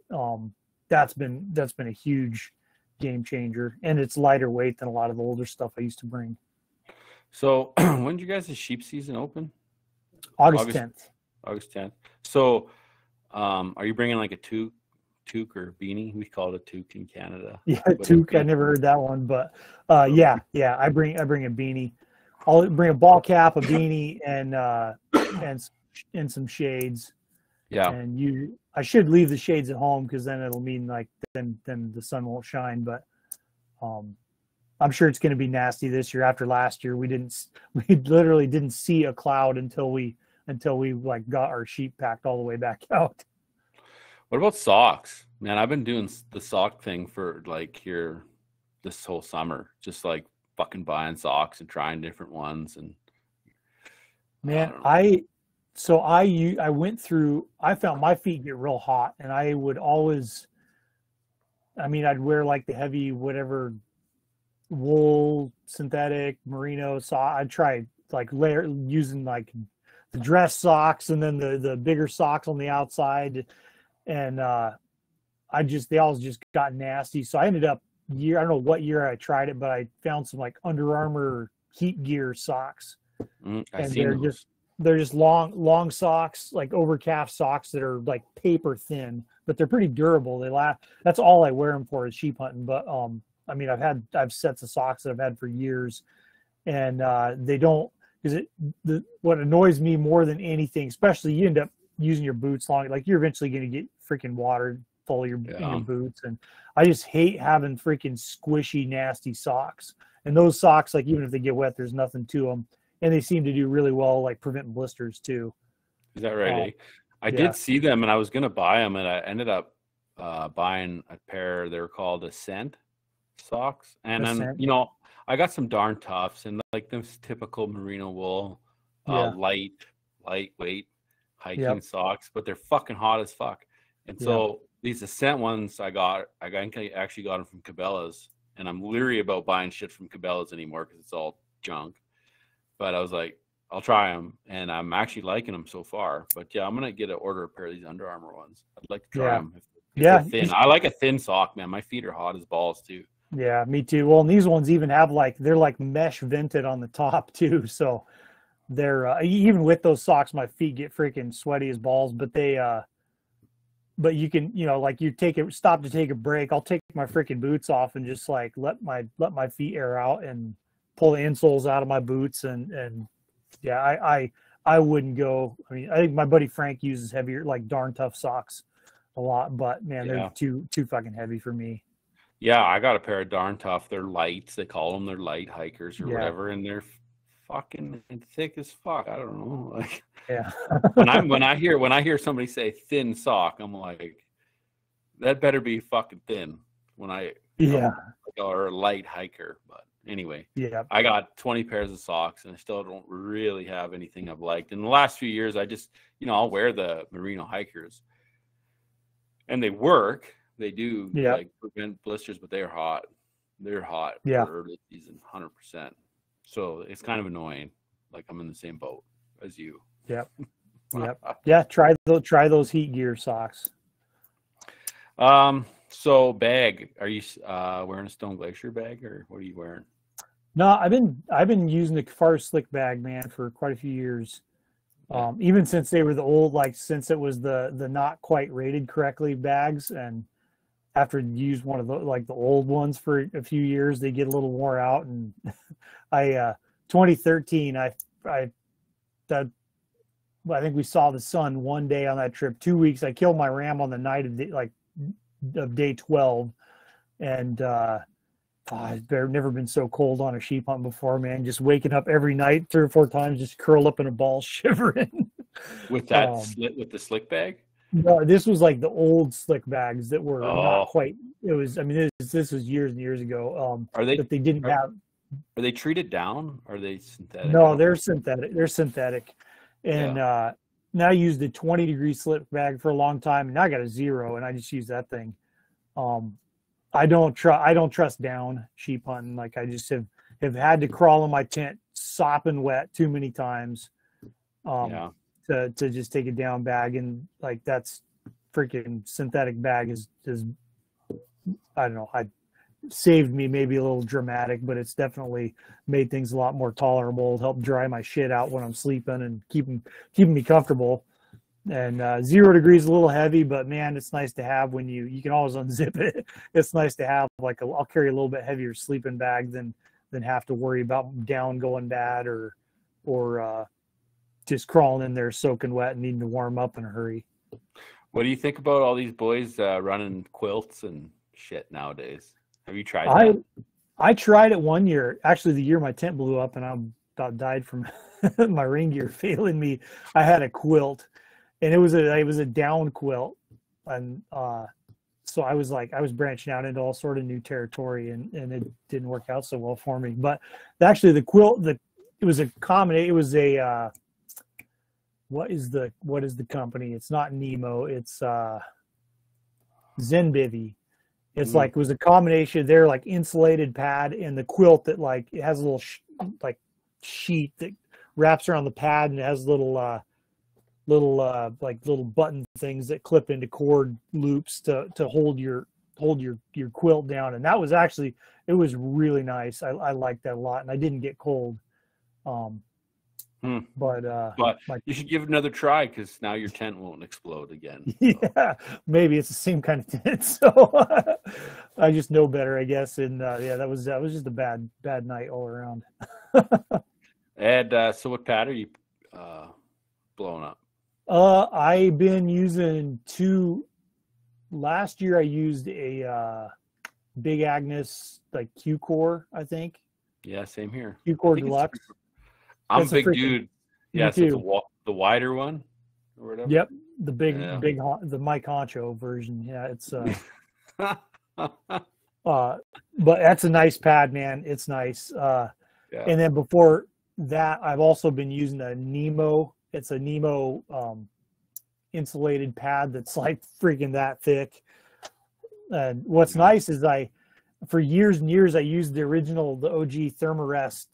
That's been a huge game changer, and it's lighter weight than a lot of the older stuff I used to bring. So when did you guys' sheep season open? August 10th. August 10th. So are you bringing like a toque or beanie? We call it a toque in Canada. Yeah, toque. I never heard that one, but I bring a beanie. I'll bring a ball cap, a beanie, and some shades. Yeah. And I should leave the shades at home, because then it'll mean like then the sun won't shine. But I'm sure it's going to be nasty this year. After last year, we literally didn't see a cloud until we like got our sheep packed all the way back out. What about socks? Man, I've been doing the sock thing for like this whole summer, just like fucking buying socks and trying different ones. And man, I went through, I found my feet get real hot, and I would always, I'd wear like the heavy, whatever, wool, synthetic, merino sock. I'd try like using like the dress socks, and then the bigger socks on the outside. And they all just got nasty. So I ended up I don't know what year I tried it, but I found some like Under Armour Heat Gear socks. And they're just long socks, like over calf socks that are like paper thin, but they're pretty durable. They last. That's all I wear them for is sheep hunting. But I mean, I've sets of socks that I've had for years, and they don't, because what annoys me more than anything, especially you end up using your boots long, like you're eventually going to get freaking water full of in your boots, and I just hate having freaking squishy, nasty socks. And those socks, like even if they get wet, there's nothing to them. And they seem to do really well, like preventing blisters too. Is that right? Eh? I did see them, and I was going to buy them, and I ended up buying a pair. They were called Ascent socks. And then, you know, I got some darn toughs and like those typical merino wool, lightweight hiking socks, but they're fucking hot as fuck. And so these Ascent ones I actually got them from Cabela's, and I'm leery about buying shit from Cabela's anymore because it's all junk. But I was like, I'll try them, and I'm actually liking them so far. But yeah, I'm gonna order a pair of these Under Armour ones. I'd like to try them. If they're thin. I like a thin sock, man. My feet are hot as balls too. Yeah, me too. Well, and these ones even have they're like mesh vented on the top too. So they're even with those socks, my feet get freaking sweaty as balls. But but you can, you know, like you stop to take a break. I'll take my freaking boots off and just like let my feet air out and pull the insoles out of my boots, and yeah, I wouldn't go. I mean, I think my buddy Frank uses heavier, like darn tough socks a lot, but man, they're too fucking heavy for me. Yeah, I got a pair of darn tough. They're lights. They call them. They're light hikers or whatever, and they're fucking thick as fuck. I don't know. Like, when I hear somebody say thin sock, I'm like, that better be fucking thin. Or a light hiker, but. Anyway, I got 20 pairs of socks, and I still don't really have anything I've liked. In the last few years, I just, you know, I'll wear the merino hikers, and they work. They do like prevent blisters, but they're hot. They're hot for early season, 100%. So it's kind of annoying. Like I'm in the same boat as you. Yep. Yeah. Try those heat gear socks. So bag, are you wearing a Stone Glacier bag, or what are you wearing? No, I've been using the Far Slick bag, man, for quite a few years. Even since they were the old, like since it was the not quite rated correctly bags, and after you use one of the like the old ones for a few years, they get a little wore out. And 2013, I think we saw the sun one day on that trip. 2 weeks, I killed my ram on the night of day 12, and I've never been so cold on a sheep hunt before, man. Just waking up every night 3 or 4 times, just curl up in a ball shivering. With that with the slick bag? No, this was like the old slick bags that were not quite. It was, I mean, this was years and years ago. Are they? That they didn't have. Are they treated down? Or are they synthetic? No, they're synthetic. They're synthetic, and now I used a 20-degree slick bag for a long time, and now I got a 0, and I just use that thing. I don't trust down sheep hunting. Like I just have had to crawl in my tent sopping wet too many times to just take a down bag, and like that's freaking synthetic bag is I don't know, I saved me, maybe a little dramatic, but it's definitely made things a lot more tolerable, helped dry my shit out when I'm sleeping and keeping me comfortable. And 0 degrees is a little heavy, but man, it's nice to have when you can always unzip it. It's nice to have like I'll carry a little bit heavier sleeping bag than have to worry about down going bad or just crawling in there soaking wet and needing to warm up in a hurry. What do you think about all these boys running quilts and shit nowadays? Have you tried that? I tried it one year. Actually, the year my tent blew up and I about died from my rain gear failing me. I had a quilt, and it was a down quilt, and so I was branching out into all sort of new territory, and it didn't work out so well for me. But actually, the quilt, it was a combination. It was a what is the company? It's not Nemo. It's Zenbivy. It's like it was a combination. They're like insulated pad, and the quilt that like it has a little sheet that wraps around the pad, and it has little button things that clip into cord loops to hold your quilt down. And that was actually, it was really nice. I liked that a lot, and I didn't get cold. But you should give it another try because now your tent won't explode again. So. Yeah, maybe it's the same kind of tent. So I just know better, I guess. And that was just a bad night all around. And so what pad are you blowing up? I've been using two. Last year I used a Big Agnes like Q Core, I think. Yeah, same here. Q Core Deluxe. I'm a big dude. Yeah, so it's the wider one or whatever. Yep, the the Mike Honcho version. Yeah, it's but that's a nice pad, man. It's nice. And then before that, I've also been using a Nemo. It's a Nemo insulated pad that's like freaking that thick. And what's nice is for years and years I used the OG Thermarest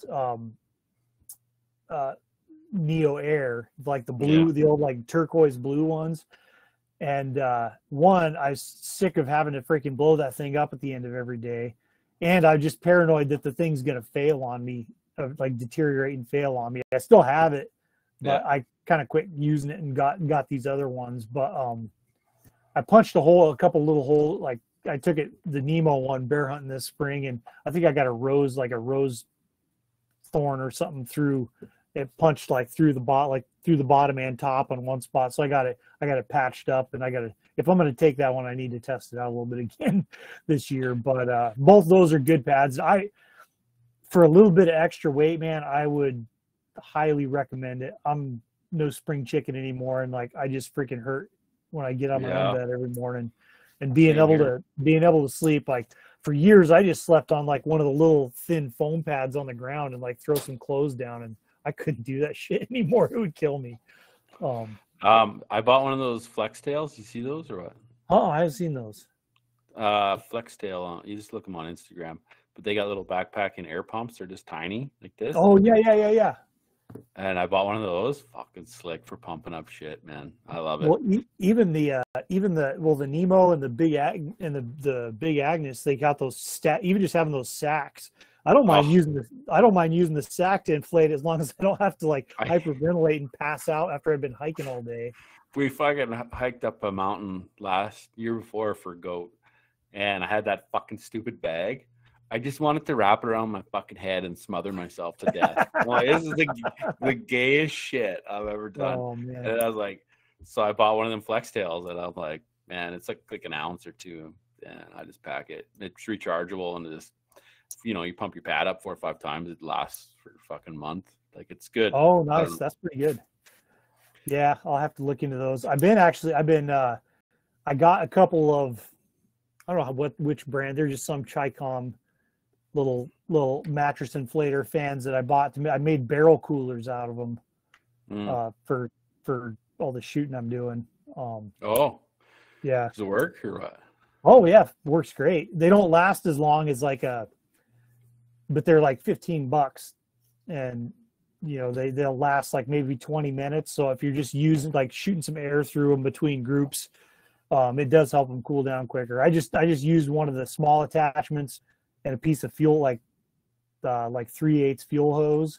Neo Air, like the blue, the old like turquoise blue ones. And I was sick of having to freaking blow that thing up at the end of every day, and I'm just paranoid that the thing's gonna fail on me, like deteriorate and fail on me. I still have it, but I kind of quit using it and got these other ones. But I punched a couple little holes. Like I took the Nemo one bear hunting this spring, and I think I got a rose thorn or something through. It punched like through the bottom and top on one spot. So I got it patched up, and if I'm going to take that one, I need to test it out a little bit again this year. But both those are good pads. For a little bit of extra weight, man, I would highly recommend it. I'm no spring chicken anymore, and like I just freaking hurt when I get on my own bed every morning. And being able to sleep, like for years, I just slept on like one of the little thin foam pads on the ground and like throw some clothes down, and I couldn't do that shit anymore. It would kill me. I bought one of those flex tails. You see those or what? Oh, I haven't seen those. Flex tail. You just look them on Instagram. But they got little backpacking air pumps. They're just tiny like this. Oh yeah. And I bought one of those. Fucking slick for pumping up shit, man. I love it. Well, even the Nemo and the Big Agnes, they got those even just having those sacks. I don't mind using the sack to inflate as long as I don't have to like hyperventilate and pass out after I've been hiking all day. We fucking hiked up a mountain last year before for goat, and I had that fucking stupid bag. I just wanted to wrap it around my fucking head and smother myself to death. Like, this is the gayest shit I've ever done. Oh, man. And I was like, so I bought one of them flex tails, and I'm like, man, it's like an ounce or two, and I just pack it. It's rechargeable, and just you pump your pad up 4 or 5 times, it lasts for a fucking month. Like, it's good. Oh, nice. That's pretty good. Yeah, I'll have to look into those. I got a couple of, I don't know which brand. They're just some Chicom little mattress inflator fans that I bought. I made barrel coolers out of them for all the shooting I'm doing. Yeah. Does it work or what? Oh yeah, works great. They don't last as long as but they're like $15, and they'll last like maybe 20 minutes. So if you're just using shooting some air through them between groups, it does help them cool down quicker. I just used one of the small attachments and a piece of fuel, like 3/8 fuel hose,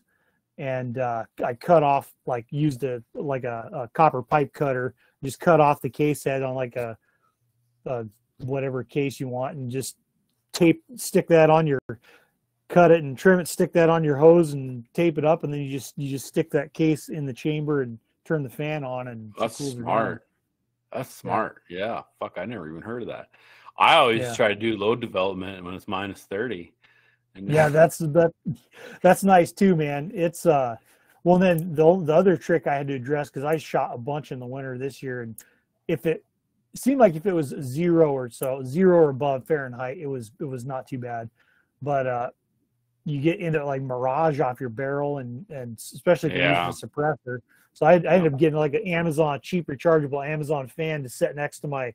and I cut off, used a copper pipe cutter, just cut off the case head on like a whatever case you want, and just stick that on cut it and trim it, stick that on your hose and tape it up, and then you just stick that case in the chamber and turn the fan on, and that's smart. That's smart. Yeah. Fuck, I never even heard of that. I always try to do load development when it's -30. And that's nice too, man. It's well, then the other trick I had to address, because I shot a bunch in the winter this year, and if it seemed like if it was 0 or above Fahrenheit, it was not too bad. But you get into like mirage off your barrel, and especially if you're using a suppressor. So I ended up getting like an cheap rechargeable Amazon fan to set next to my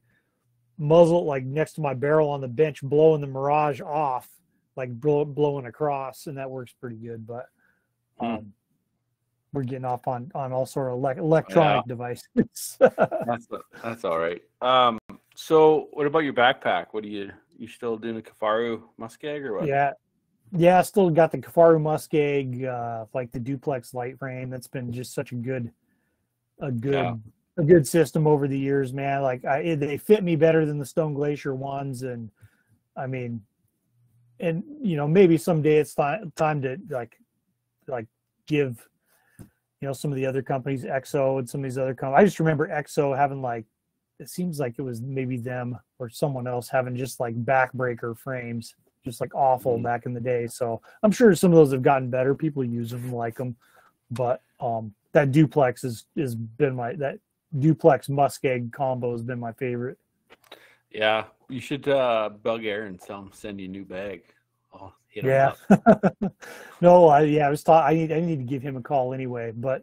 muzzle, like next to my barrel on the bench, blowing the mirage off, like blowing across, and that works pretty good. But we're getting off on all sort of electronic devices. That's all right. So what about your backpack? What you still doing a Kafaru muskeg or what? Yeah, I still got the Kafaru Muskeg, like the duplex light frame. That's been just such a good Yeah. system over the years, man. Like they fit me better than the Stone Glacier ones, and I mean, and maybe someday it's time to like give some of the other companies, EXO and some of these other companies. I just remember EXO having like, it seems like it was maybe them or someone else having just like backbreaker frames, just like awful back in the day. So I'm sure some of those have gotten better. People use them, like them, but that duplex has been that duplex muskeg combo has been my favorite. Yeah, you should bug Aaron, send you a new bag. Oh, hit him Yeah. up. No, I need to give him a call anyway. But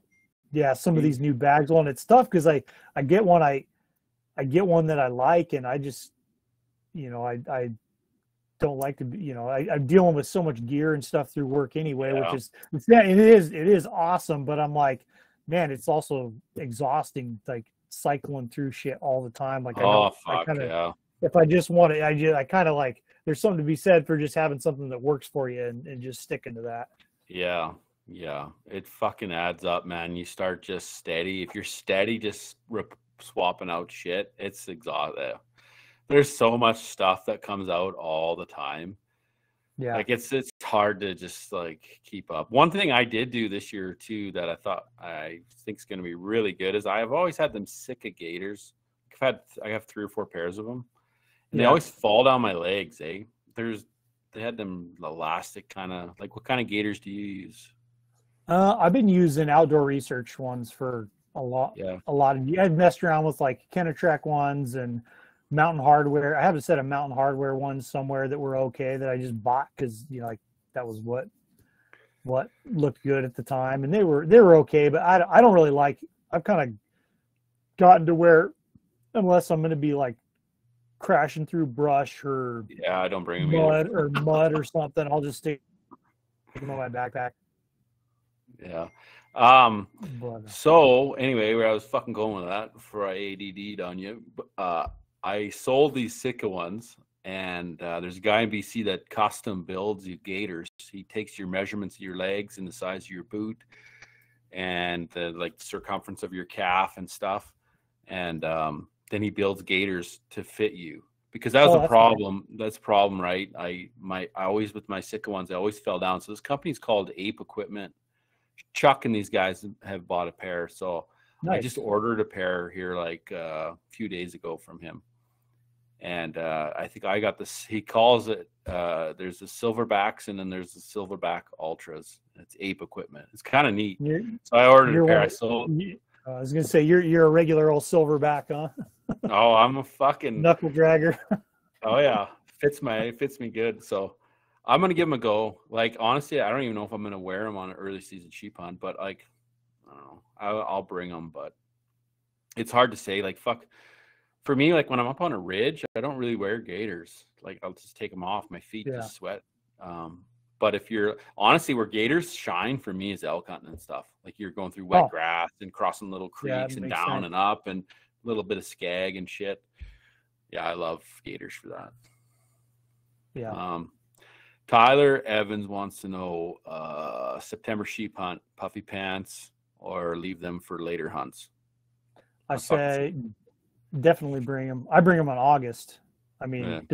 yeah, some of these new bags, well, and it's tough because I get one I get one that I like, and I just I don't like to be, I'm dealing with so much gear and stuff through work anyway, which is it is awesome, but I'm like, man, it's also exhausting, like cycling through shit all the time. Like if I just want it, I kind of like, there's something to be said for just having something that works for you and just sticking to that. Yeah. It fucking adds up, man. You start just steady. If you're steady, just swapping out shit, it's exhausting. There's so much stuff that comes out all the time. Yeah. Like it's hard to just like keep up. One thing I did do this year too that I think is going to be really good is I've always had them Sika gaiters. I have 3 or 4 pairs of them, and they always fall down my legs. They had them elastic kind of. Like, what kind of gaiters do you use? I've been using Outdoor Research ones for a lot. Yeah. I've messed around with like Kenetrek ones and Mountain Hardware. I have a set of Mountain Hardware ones somewhere that were okay that I just bought because like that was what looked good at the time, and they were okay. But I don't really like. I've kind of gotten to where, unless I'm going to be like crashing through brush or I don't bring them mud or something, I'll just stick them on my backpack. Yeah. So anyway, where I was fucking going with that before I ADD'd on you, I sold these Sika ones, and there's a guy in BC that custom builds you gaiters. He takes your measurements of your legs and the size of your boot and the like circumference of your calf and stuff, and then he builds gaiters to fit you, because that was the problem. Nice. That's the problem, right? I always, with my Sika ones, I always fell down. So this company's called Ape Equipment. Chuck and these guys have bought a pair, so nice. I just ordered a pair here like a few days ago from him, and I think I got this. He calls it there's the silverbacks, and then there's the silverback ultras. It's Ape Equipment. It's kind of neat. So I ordered a pair. I was gonna say you're a regular old silverback, huh? Oh, I'm a fucking knuckle dragger. Oh yeah, fits me good. So I'm gonna give them a go. Like, honestly, I don't even know if I'm gonna wear them on an early season sheep hunt, but like, I don't know, I'll bring them. But it's hard to say. Like, fuck, for me, like when I'm up on a ridge, I don't really wear gaiters. Like, I'll just take them off. My feet just sweat. But if you're honestly, where gaiters shine for me is elk hunting and stuff. Like, you're going through wet grass and crossing little creeks and down sense. And up and a little bit of skag and shit. Yeah, I love gaiters for that. Yeah. Tyler Evans wants to know September sheep hunt, puffy pants, or leave them for later hunts. I say definitely bring them. I bring them on August. I mean, it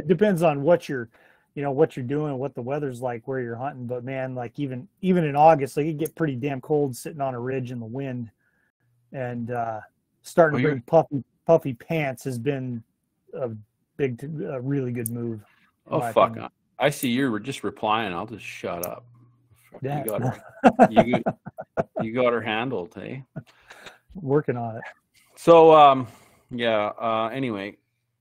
depends on what you're doing, what the weather's like, where you're hunting. But man, like even in August, like it get pretty damn cold sitting on a ridge in the wind, and starting to bring puffy pants has been a really good move. Oh fuck! Opinion. I see you're just replying. I'll just shut up. Yeah. You got her handled, hey? Working on it. So anyway,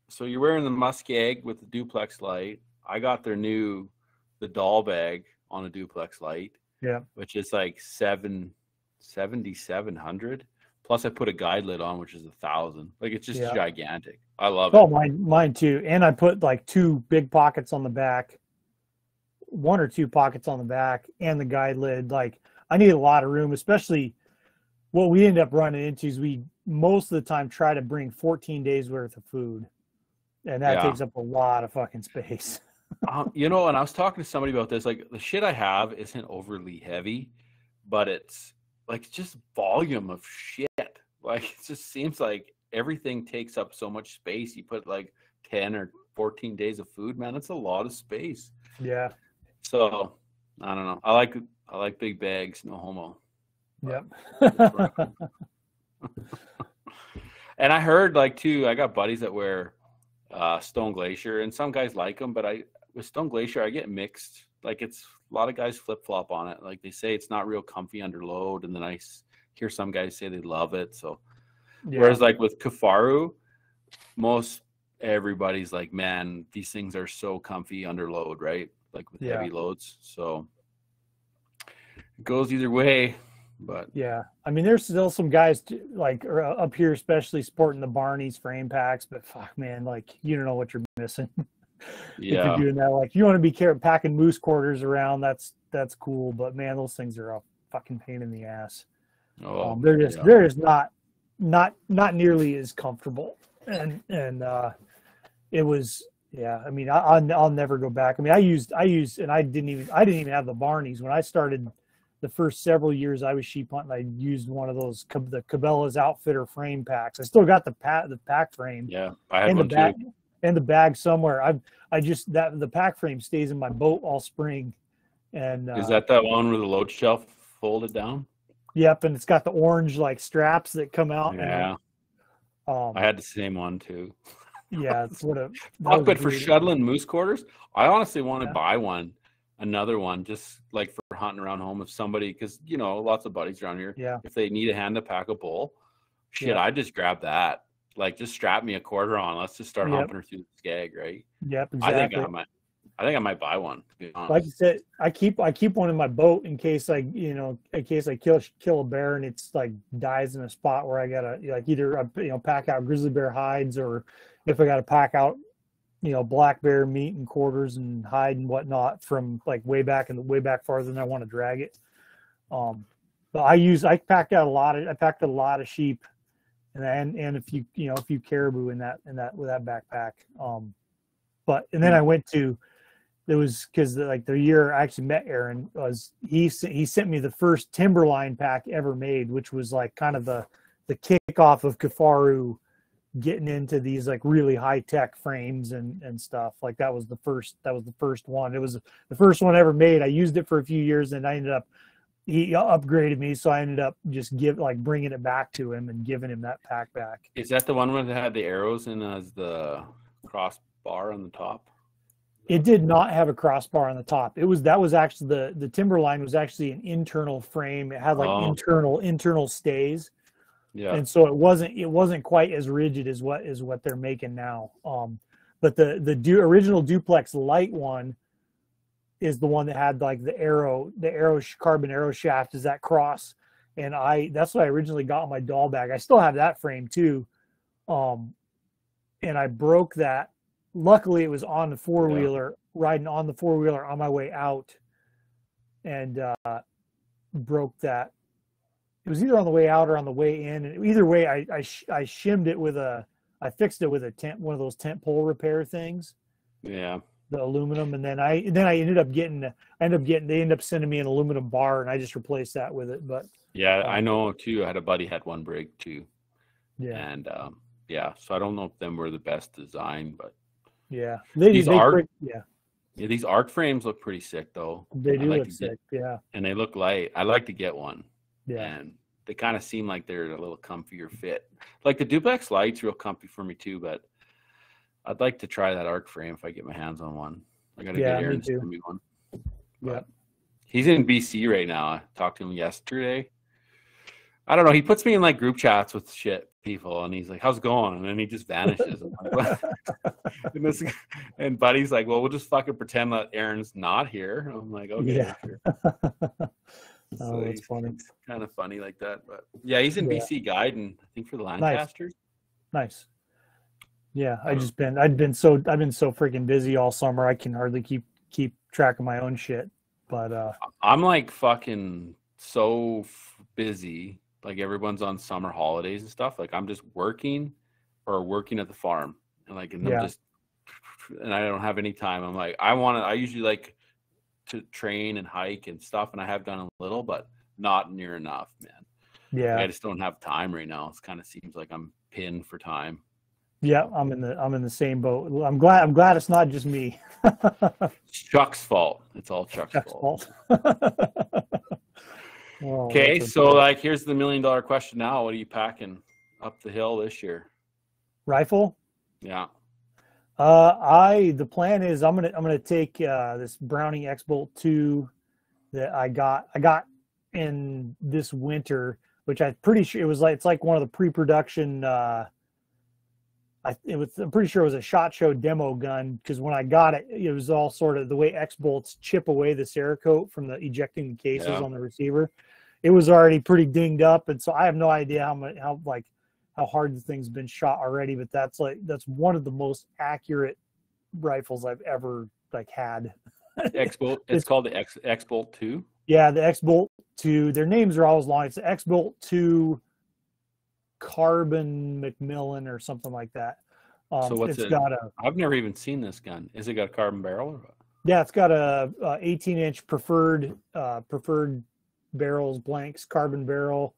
so you're wearing the muskeg with the duplex light. I got the doll bag on a duplex light. Yeah. Which is like $7,700. Plus I put a guide lid on, which is $1,000. Like, it's just gigantic. I love it. Oh, mine too. And I put like 2 big pockets on the back, 1 or 2 pockets on the back, and the guide lid. Like, I need a lot of room, especially what we end up running into is we most of the time try to bring 14 days worth of food, and that takes up a lot of fucking space. You know, and I was talking to somebody about this. Like the shit I have isn't overly heavy, but it's like just volume of shit. Like it just seems like everything takes up so much space. You put like 10 or 14 days of food, man. It's a lot of space. Yeah. So I don't know. I like big bags, no homo. Yep. And I heard like too, I got buddies that wear Stone Glacier, and some guys like them, but with Stone Glacier I get mixed. Like it's a lot of guys flip flop on it. Like they say it's not real comfy under load, and then I hear some guys say they love it. So whereas like with Kifaru, most everybody's like, man, these things are so comfy under load, right? Like with heavy loads. So it goes either way. But yeah, I mean, there's still some guys like up here, especially sporting the Barney's frame packs. But fuck, man, like you don't know what you're missing. Yeah, if you're doing that, like you want to be packing moose quarters around. That's cool, but man, those things are a fucking pain in the ass. Oh, they're just not nearly as comfortable. And it was I mean, I'll never go back. I mean, I used, and I didn't even have the Barneys when I started. The first several years I was sheep hunting, I used one of those the Cabela's Outfitter frame packs. I still got the pack frame. Yeah, I had one too. And the bag somewhere. I just the pack frame stays in my boat all spring. And is that one with the load shelf folded down? Yep, and it's got the orange like straps that come out. Yeah, I had the same one too. Yeah, it's but for shuttling moose quarters, I honestly want to buy another one, just like for hunting around home. If somebody, because you know, lots of buddies around here. Yeah. If they need a hand to pack a bull, I just grab that. Like, just strap me a quarter on. Let's just start humping her through the skag, right? Yep, exactly. I think I might buy one. To be honest. Like you said, I keep one in my boat in case I kill a bear and it's like dies in a spot where I gotta like either pack out grizzly bear hides, or if I gotta pack out black bear meat and quarters and hide and whatnot from like way back farther than I want to drag it. But I packed a lot of sheep and a few caribou in that with that backpack. And then I went to, it was because like the year I actually met Aaron was he sent me the first Timberline pack ever made, which was like kind of the kickoff of Kifaru getting into these like really high tech frames and stuff. Like that was the first one. It was the first one ever made. I used it for a few years and he upgraded me, so I ended up just bringing it back to him and giving him that pack back. Is that the one where they had the arrows in as the crossbar on the top? It did not have a crossbar on the top. That was actually the Timberline was actually an internal frame. It had like internal stays. Yeah. And so it wasn't quite as rigid as what they're making now. But the original duplex light one is the one that had like the carbon arrow shaft is that cross. And that's what I originally got in my doll bag. I still have that frame too. And I broke that. Luckily it was on the four-wheeler, riding on the four-wheeler on my way out, and broke that. It was either on the way out or on the way in. And either way, I shimmed it I fixed it with one of those tent pole repair things. Yeah. The aluminum, and then I ended up they ended up sending me an aluminum bar, and I just replaced that with it. But yeah, I know too. I had a buddy had one break too. Yeah. And so I don't know if them were the best design, but yeah, these arc frames look pretty sick though. They do look sick, yeah. And they look light. I'd like to get one. Yeah. And they kind of seem like they're a little comfier fit. Like the duplex light's real comfy for me too, but I'd like to try that arc frame if I get my hands on one. I gotta get Aaron to send me one. Yeah. He's in BC right now. I talked to him yesterday. I don't know. He puts me in like group chats with people, and he's like, "How's it going?" And then he just vanishes. I'm like, and Buddy's like, "Well, we'll just fucking pretend that Aaron's not here." I'm like, "Okay." Yeah. Sure. Oh, that's funny. It's kind of funny like that, but yeah, he's in BC guiding, I think, for the Lancasters. Nice. Yeah, I've been so freaking busy all summer. I can hardly keep track of my own shit. But I'm like fucking so busy. Like everyone's on summer holidays and stuff. Like I'm just working at the farm, and I'm just and I don't have any time. I'm like, I usually like to train and hike and stuff, and I have done a little, but not near enough, man. Yeah. Like, I just don't have time right now. It kind of seems like I'm pinned for time. Yeah, I'm in the same boat. I'm glad it's not just me. It's Chuck's fault. It's all Chuck's fault. Oh, Okay, so like here's the $1 million question now. What are you packing up the hill this year? Rifle? Yeah. The plan is I'm gonna take this Browning X-Bolt 2 that I got in this winter, which I'm pretty sure it's like one of the pre-production I'm pretty sure it was a SHOT Show demo gun, because when I got it, it was all sort of the way X-Bolts chip away the Cerakote from the ejecting the cases on the receiver. It was already pretty dinged up, and so I have no idea how hard the thing's been shot already. But that's one of the most accurate rifles I've ever had. X-Bolt. It's called the X-Bolt 2. Yeah, the X-Bolt 2. Their names are always long. It's the X-Bolt 2 Carbon Macmillan or something like that. So what's it? I've never even seen this gun. Is it got a carbon barrel or what? Yeah, it's got a 18-inch preferred barrels, blanks, carbon barrel,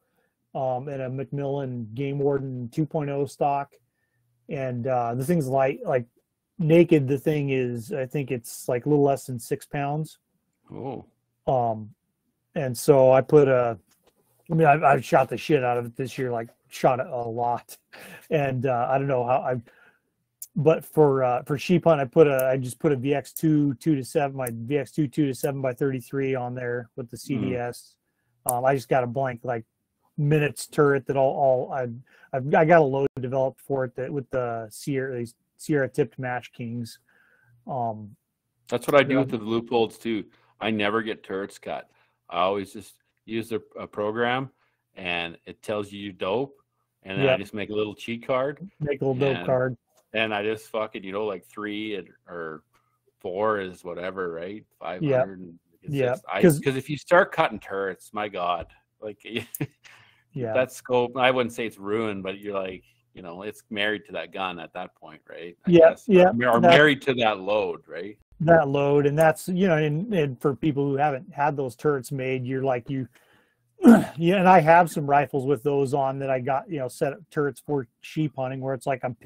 and a Macmillan Game Warden 2.0 stock. And the thing's light, like naked. The thing is, I think it's like a little less than 6 pounds. Oh. And so I put I've shot the shit out of it this year, like shot it a lot. And I don't know but for sheep hunt, I just put a VX2 2-7, my VX2 2-7x33 on there with the CDS. I just got a blank like minutes turret that I got a load developed for it that with the Sierra tipped Match Kings. That's what I do with the loopholes too. I never get turrets cut. I always just use a program, and it tells you dope, and then I just make a little cheat card. Make a little dope card. And I just fucking, like 3 or 4 is whatever, right? 500. Yeah. Because if you start cutting turrets, my God, like that scope, I wouldn't say it's ruined, but you're like, it's married to that gun at that point, right? I guess. Or married to that load, right? That load, and that's and for people who haven't had those turrets made, you're like and I have some rifles with those on that I got set up turrets for sheep hunting, where it's like I'm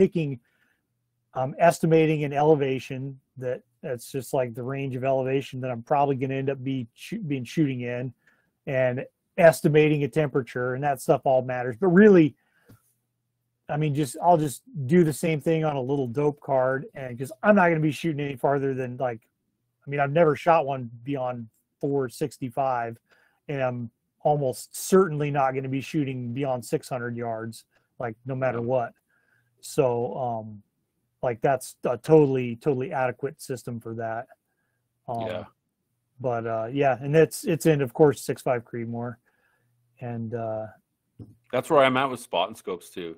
estimating an elevation that's just like the range of elevation that I'm probably going to end up being shooting in, and estimating a temperature, and that stuff all matters. But really, I'll just do the same thing on a little dope card, and because I'm not going to be shooting any farther than I've never shot one beyond 465, and I'm almost certainly not going to be shooting beyond 600 yards, no matter what. So, that's a totally adequate system for that. But and it's in, of course, 6.5 Creedmoor, and that's where I'm at with spot and scopes too.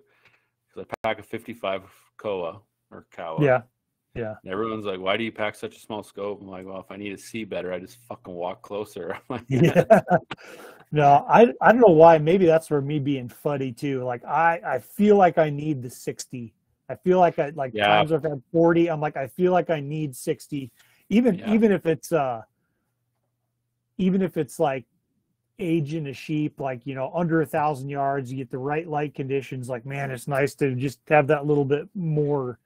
Because I pack a 55 Koa or Kawa. Yeah. And everyone's like, "Why do you pack such a small scope?" I'm like, "Well, if I need to see better, I just fucking walk closer." I'm like, No, I don't know why. Maybe that's for me being fuddy too. I feel like I need the 60. I feel like times I've had 40. I'm like, I feel like I need 60, even if it's like aging a sheep, under 1,000 yards, you get the right light conditions. Man, it's nice to just have that little bit more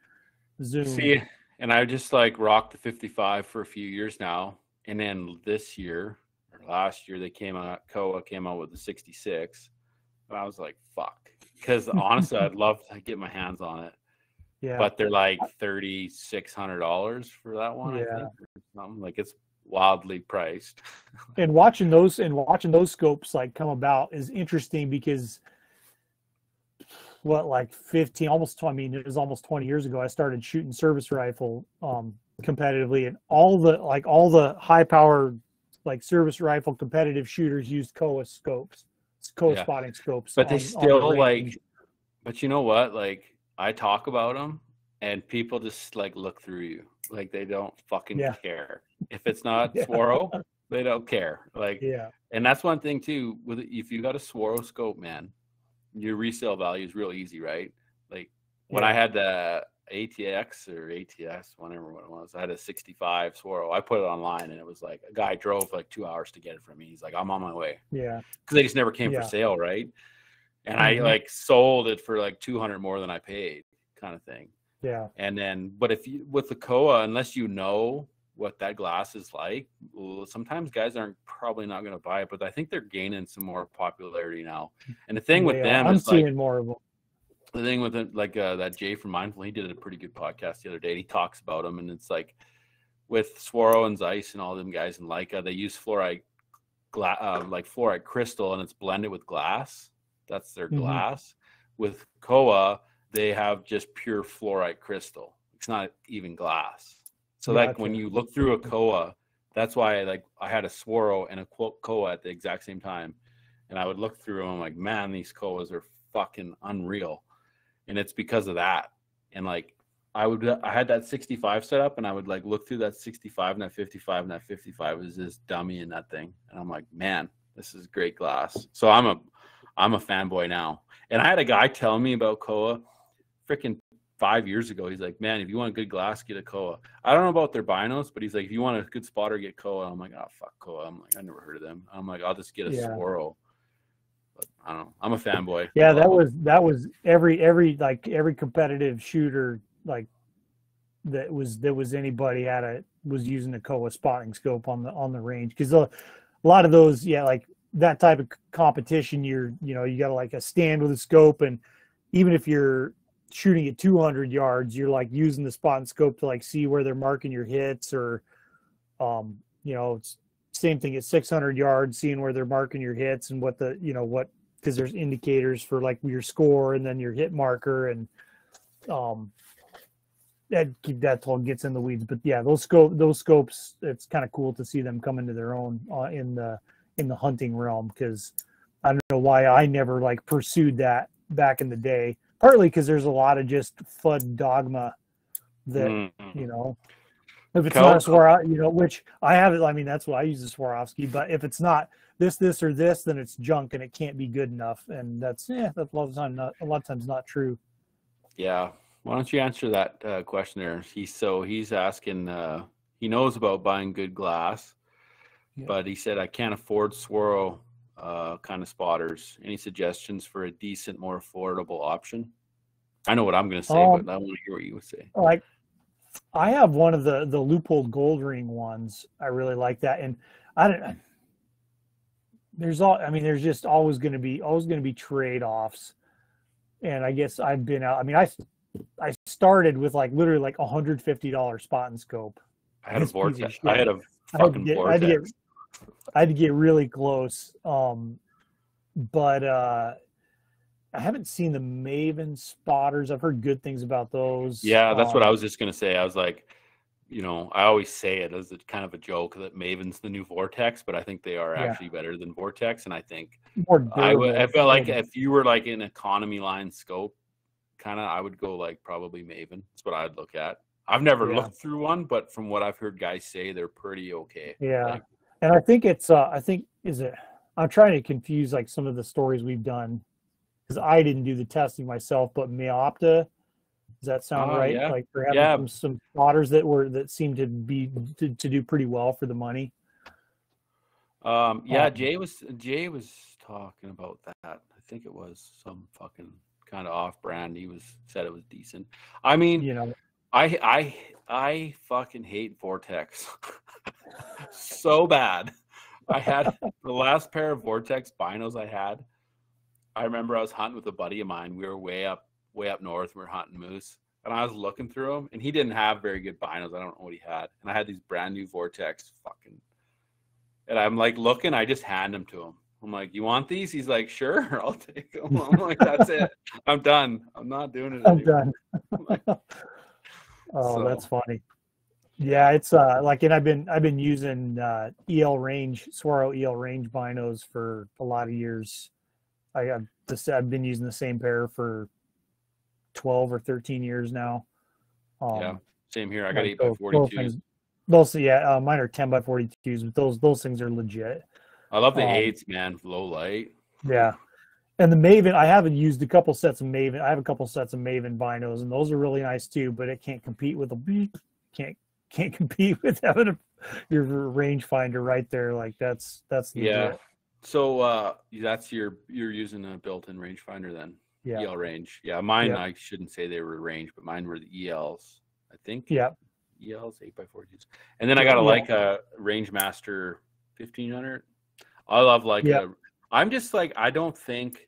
zoom. See, and I just rocked the 55 for a few years now, and then this year or last year Koa came out with the 66, and I was like, fuck, because honestly, I'd love to get my hands on it. Yeah, but they're like $3,600 for that one. I think, or something. It's wildly priced. And watching those scopes come about is interesting, because 15, almost 20, it was almost 20 years ago, I started shooting service rifle competitively, and all the high power service rifle competitive shooters used Koa scopes, spotting scopes. But they still but you know what? I talk about them, and people just look through you. They don't fucking care. If it's not Swaro, they don't care. And that's one thing too. If you got a Swaro scope, man, your resale value is real easy, right? When I had the ATX or ATS, whatever what it was. I had a 65 Swaro. I put it online, and it was like a guy drove like 2 hours to get it from me. He's like, I'm on my way. Yeah. Because they just never came for Yeah. sale, right? And I like sold it for like 200 more than I paid, kind of thing. Yeah. And then, but if you with the Koa, unless you know what that glass is like, sometimes guys aren't probably not going to buy it. But I think they're gaining some more popularity now. And the thing with them I'm is seeing like more of them. the thing with it, like that Jay from Mindful, he did a pretty good podcast the other day. And he talks about them, and it's like with Swaro and Zeiss and all them guys in Leica, they use fluoride like fluoride crystal, and it's blended with glass. That's their glass. With Koa, they have just pure fluoride crystal. It's not even glass. So like when you look through a Koa, that's why I had a Swaro and a Koa at the exact same time, and I would look through them like, man, these Koas are fucking unreal, and it's because of that. And like I had that 65 set up, and I would like look through that 65 and that 55, and that 55 was this dummy in that thing, and I'm like, man, this is great glass. So I'm a fanboy now. And I had a guy telling me about Koa freaking 5 years ago. He's like, man, if you want a good glass, get a Koa. I don't know about their binos, but he's like, if you want a good spotter, get Koa. I'm like, oh, fuck Koa. I'm like, I never heard of them. I'm like, I'll just get a Swaro. But I don't know. I'm a fanboy. Yeah, that was every competitive shooter like that was anybody was using a Koa spotting scope on the range, because a lot of those, like that type of competition, you got like a stand with a scope, and even if you're shooting at 200 yards, you're like using the spot and scope to like see where they're marking your hits, or it's same thing at 600 yards, seeing where they're marking your hits and because there's indicators for like your score and then your hit marker, and that all gets in the weeds. But yeah, those scopes, it's kind of cool to see them come into their own in the hunting realm, because I don't know why I never like pursued that back in the day. Partly because there's a lot of just FUD dogma that if it's not a Swarovski, which I have it. I mean, that's why I use the Swarovski. But if it's not this, or this, then it's junk and it can't be good enough. And that's a lot of times not true. Yeah. Why don't you answer that question there? He's asking. He knows about buying good glass, but he said, I can't afford Swaro kind of spotters. Any suggestions for a decent, more affordable option? I know what I'm going to say, but I want to hear what you would say. Like, I have one of the Leupold gold ring ones. I really like that, and there's just always going to be trade-offs. And I guess I've been out. I mean, I started with like literally like $150 spot and scope. I had a vortex. I had a fucking vortex. I had to get really close. But I haven't seen the Maven spotters. I've heard good things about those. Yeah, that's what I was just going to say. I was like, I always say it as kind of a joke that Maven's the new Vortex, but I think they are actually better than Vortex. And I think I felt like if you were like an economy line scope, kind of, I would go like probably Maven. That's what I'd look at. I've never looked through one, but from what I've heard guys say, they're pretty okay. Yeah. And I think I'm trying to confuse like some of the stories we've done, because I didn't do the testing myself, but Meopta, does that sound right? Yeah. Like for having some spotters that seem to be to do pretty well for the money. Jay was talking about that. I think it was some fucking kind of off brand. He said it was decent. I mean, I fucking hate Vortex so bad. I had the last pair of Vortex binos I had. I remember I was hunting with a buddy of mine. We were way up north. We were hunting moose, and I was looking through them, and he didn't have very good binos. I don't know what he had, and I had these brand new Vortex and I'm like looking. I just hand them to him. I'm like, "You want these?" He's like, "Sure, I'll take them." I'm like, "That's it. I'm done. I'm not doing it anymore." I'm done. That's funny. Yeah, it's and I've been using Swaro EL range binos for a lot of years. I've been using the same pair for 12 or 13 years now. Same here. I got 8x42s. Mine are 10x42s, but those things are legit. I love the 8s, man. Low light. Yeah, And the Maven, I haven't used a couple sets of Maven. I have a couple sets of Maven binos, and those are really nice too. But it can't compete with can't compete with having your rangefinder right there. Like that's Yeah. legit. So that's you're using a built-in rangefinder then. Yeah. EL range. Yeah, mine. Yep. I shouldn't say they were range, but mine were the ELs. I think. Yeah. ELs 8x4s. And then I got a Leica Rangemaster 1500. I love Leica. I'm just like, I don't think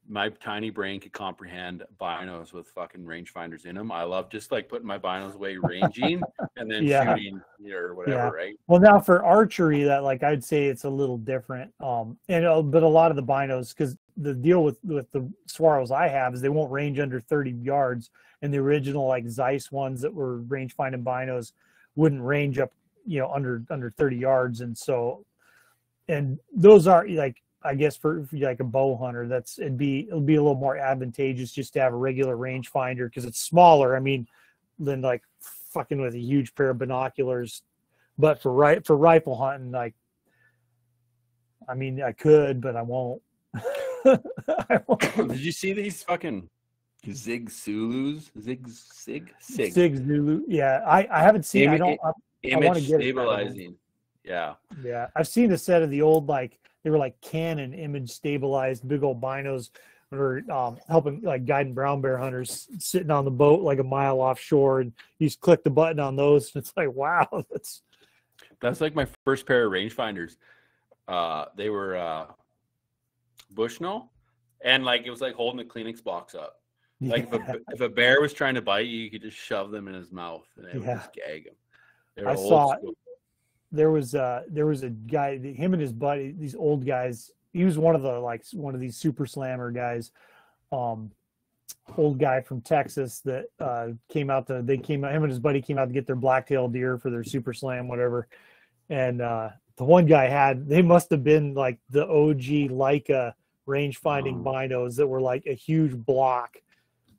my tiny brain could comprehend binos with fucking rangefinders in them. I love just like putting my binos away, ranging, and then shooting or whatever, right? Well, now for archery, that like I'd say it's a little different. But a lot of the binos, because the deal with the Swaros I have is they won't range under 30 yards, and the original like Zeiss ones that were range finding binos wouldn't range up, under 30 yards, and those are like, I guess for like a bow hunter, it'll be a little more advantageous just to have a regular rangefinder because it's smaller. I mean, than like fucking with a huge pair of binoculars. But for rifle hunting, like, I mean, I could, but I won't. I won't. Did you see these fucking Zig Zulus? Zig Zulu? Yeah, I haven't seen. I want to get stabilizing. Yeah. I've seen a set of the old, like, they were like Canon image stabilized big old binos or helping like guiding brown bear hunters sitting on the boat like a mile offshore, and you just click the button on those and it's like, wow, that's like my first pair of rangefinders. They were Bushnell, and like it was like holding a Kleenex box up. Like if a bear was trying to bite you, you could just shove them in his mouth and it would just gag him. I saw it. There was a guy, him and his buddy, these old guys. He was one of these super slammer guys, old guy from Texas that him and his buddy came out to get their blacktail deer for their super slam, whatever. And the one guy they must have been like the OG Leica range finding binos that were like a huge block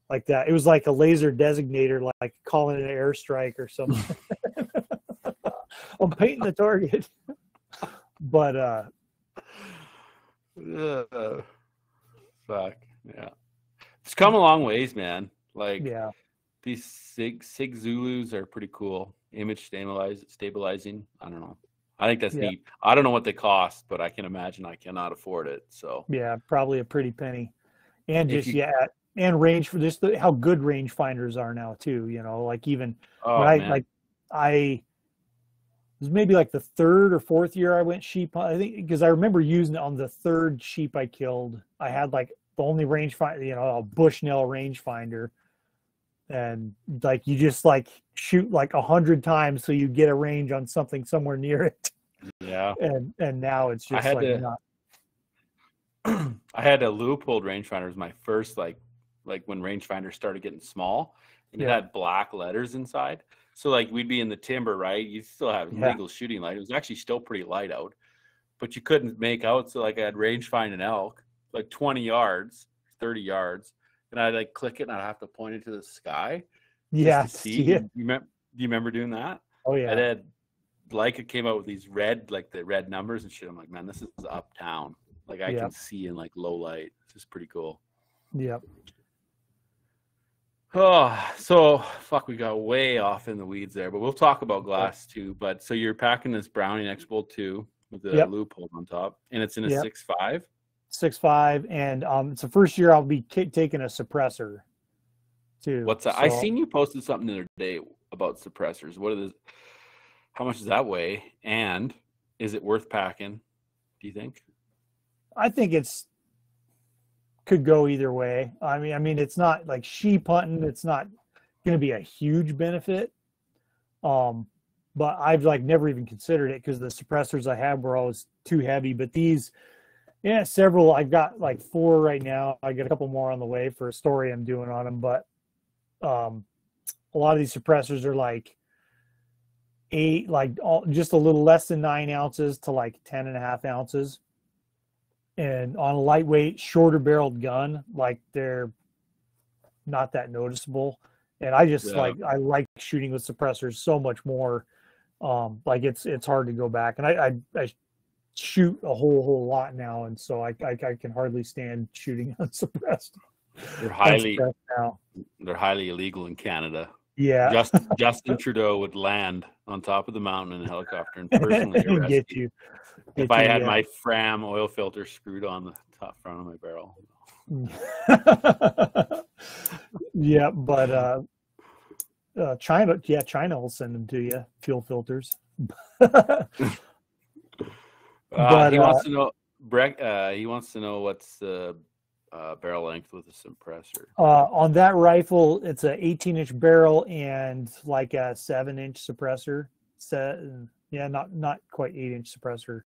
like that. It was like a laser designator, like calling an airstrike or something. I'm painting the target. But fuck yeah, it's come a long ways, man. Like these Sig Zulus are pretty cool. Image stabilizing. I don't know. I think that's neat. I don't know what they cost, but I can imagine I cannot afford it. So yeah, probably a pretty penny. And just and range for this, how good range finders are now too. Like even when I it was maybe like the third or fourth year I went sheep, I think, because I remember using it on the third sheep I killed. I had like the only rangefinder, a Bushnell rangefinder, and like you just like shoot like 100 times so you get a range on something somewhere near it. Yeah. And now it's just not. I had a Leupold rangefinder as my first like when rangefinders started getting small, and it had black letters inside. So like we'd be in the timber, right? You still have legal shooting light. It was actually still pretty light out, but you couldn't make out. So like I had range find an elk, like 20 yards, 30 yards, and I'd like click it and I'd have to point it to the sky. Yeah. To see. Do you remember doing that? Oh yeah. And then Leica came out with these red numbers and shit. I'm like, man, this is uptown. Like I can see in like low light. It's just pretty cool. Yep. Oh, so fuck, we got way off in the weeds there, but we'll talk about glass too. But so you're packing this Browning X-Bolt 2 with the Leupold on top, and it's in a 6.5. 6.5, and it's the first year I'll be taking a suppressor too. What's that? So, I seen you posted something the other day about suppressors. How much does that weigh, and is it worth packing? Do you think? I think could go either way. I mean, it's not like sheep hunting. It's not going to be a huge benefit. But I've like never even considered it because the suppressors I had were always too heavy. But these, several. I've got like 4 right now. I got a couple more on the way for a story I'm doing on them. But a lot of these suppressors are like 8, just a little less than 9 ounces to like 10.5 ounces. And on a lightweight, shorter barreled gun, like they're not that noticeable. And I just I like shooting with suppressors so much more. Like it's hard to go back. And I shoot a whole lot now, and so I can hardly stand shooting unsuppressed. They're highly now. They're highly illegal in Canada. Yeah, Justin Trudeau would land on top of the mountain in a helicopter and personally arrest get you. you. If I had my Fram oil filter screwed on the top front of my barrel. Yeah, but China will send them to you, fuel filters. But he wants to know. He wants to know what's the barrel length with a suppressor. On that rifle, it's a 18-inch barrel and like a 7-inch suppressor. Yeah, not quite 8-inch suppressor.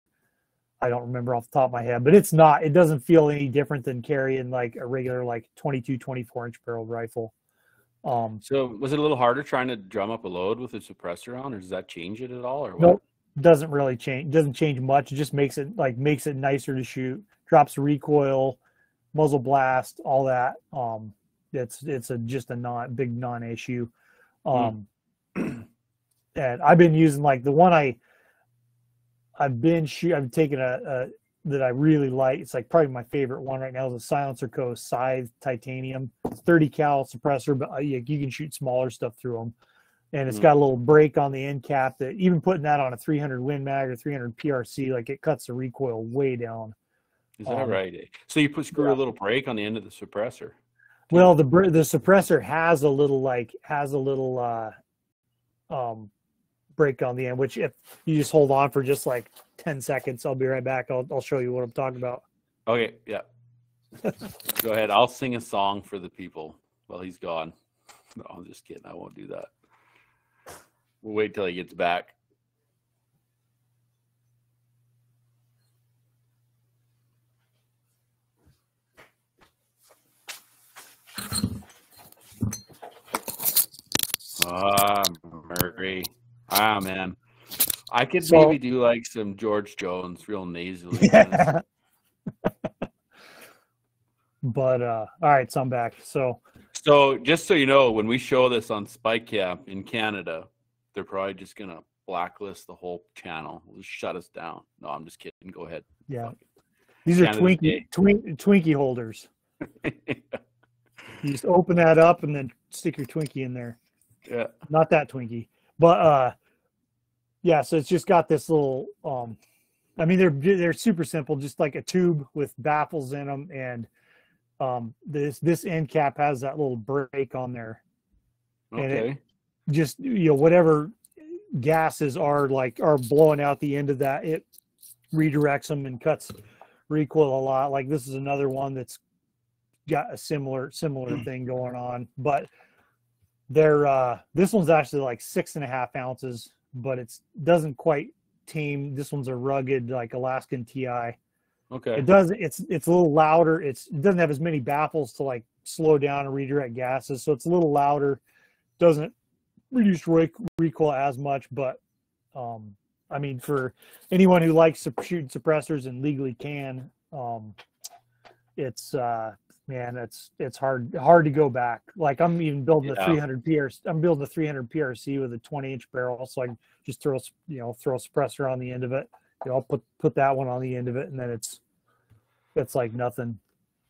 I don't remember off the top of my head, but it doesn't feel any different than carrying like a regular like 22, 24-inch barrel rifle. So was it a little harder trying to drum up a load with a suppressor on, or does that change it at all, or what? Nope, doesn't really change. Doesn't change much. It just makes it nicer to shoot. Drops the recoil, muzzle blast, all that. It's just a big non-issue. And I've been using like the one I've taken that I really like. It's like probably my favorite one right now is a Silencer Co. Scythe Titanium. It's 30 cal suppressor, but you can shoot smaller stuff through them. And it's got a little break on the end cap that even putting that on a 300 Win Mag or 300 PRC, like it cuts the recoil way down. Is that right? So you screw a little break on the end of the suppressor. Well, the suppressor has a little break on the end, which if you just hold on for just like 10 seconds, I'll be right back. I'll show you what I'm talking about. Okay, yeah. Go ahead. I'll sing a song for the people while he's gone. No, I'm just kidding. I won't do that. We'll wait till he gets back. Murray. Man. I could maybe do like some George Jones, real nasally. Yeah. But all right, so I'm back. So just so you know, when we show this on Spike Camp in Canada, they're probably just gonna blacklist the whole channel. They'll just shut us down. No, I'm just kidding. Go ahead. Yeah. These are Twinkie holders. You just open that up and then stick your Twinkie in there. Yeah. Not that Twinkie. But yeah, so it's just got this little I mean they're super simple, just like a tube with baffles in them, and this end cap has that little break on there. Okay. And it just, whatever gases are blowing out the end of that, it redirects them and cuts recoil a lot. Like this is another one that's got a similar thing going on, but this one's actually like 6.5 ounces, but doesn't quite tame. This one's a rugged like Alaskan TI. Okay. It's a little louder. It doesn't have as many baffles to like slow down and redirect gases, so it's a little louder. Doesn't reduce recoil as much, but I mean, for anyone who likes shooting suppressors and legally can, it's hard to go back. Like I'm even building a 300 PRC. I'm building a 300 PRC with a 20-inch barrel, so I can just throw a suppressor on the end of it. I'll put that one on the end of it, and then it's like nothing.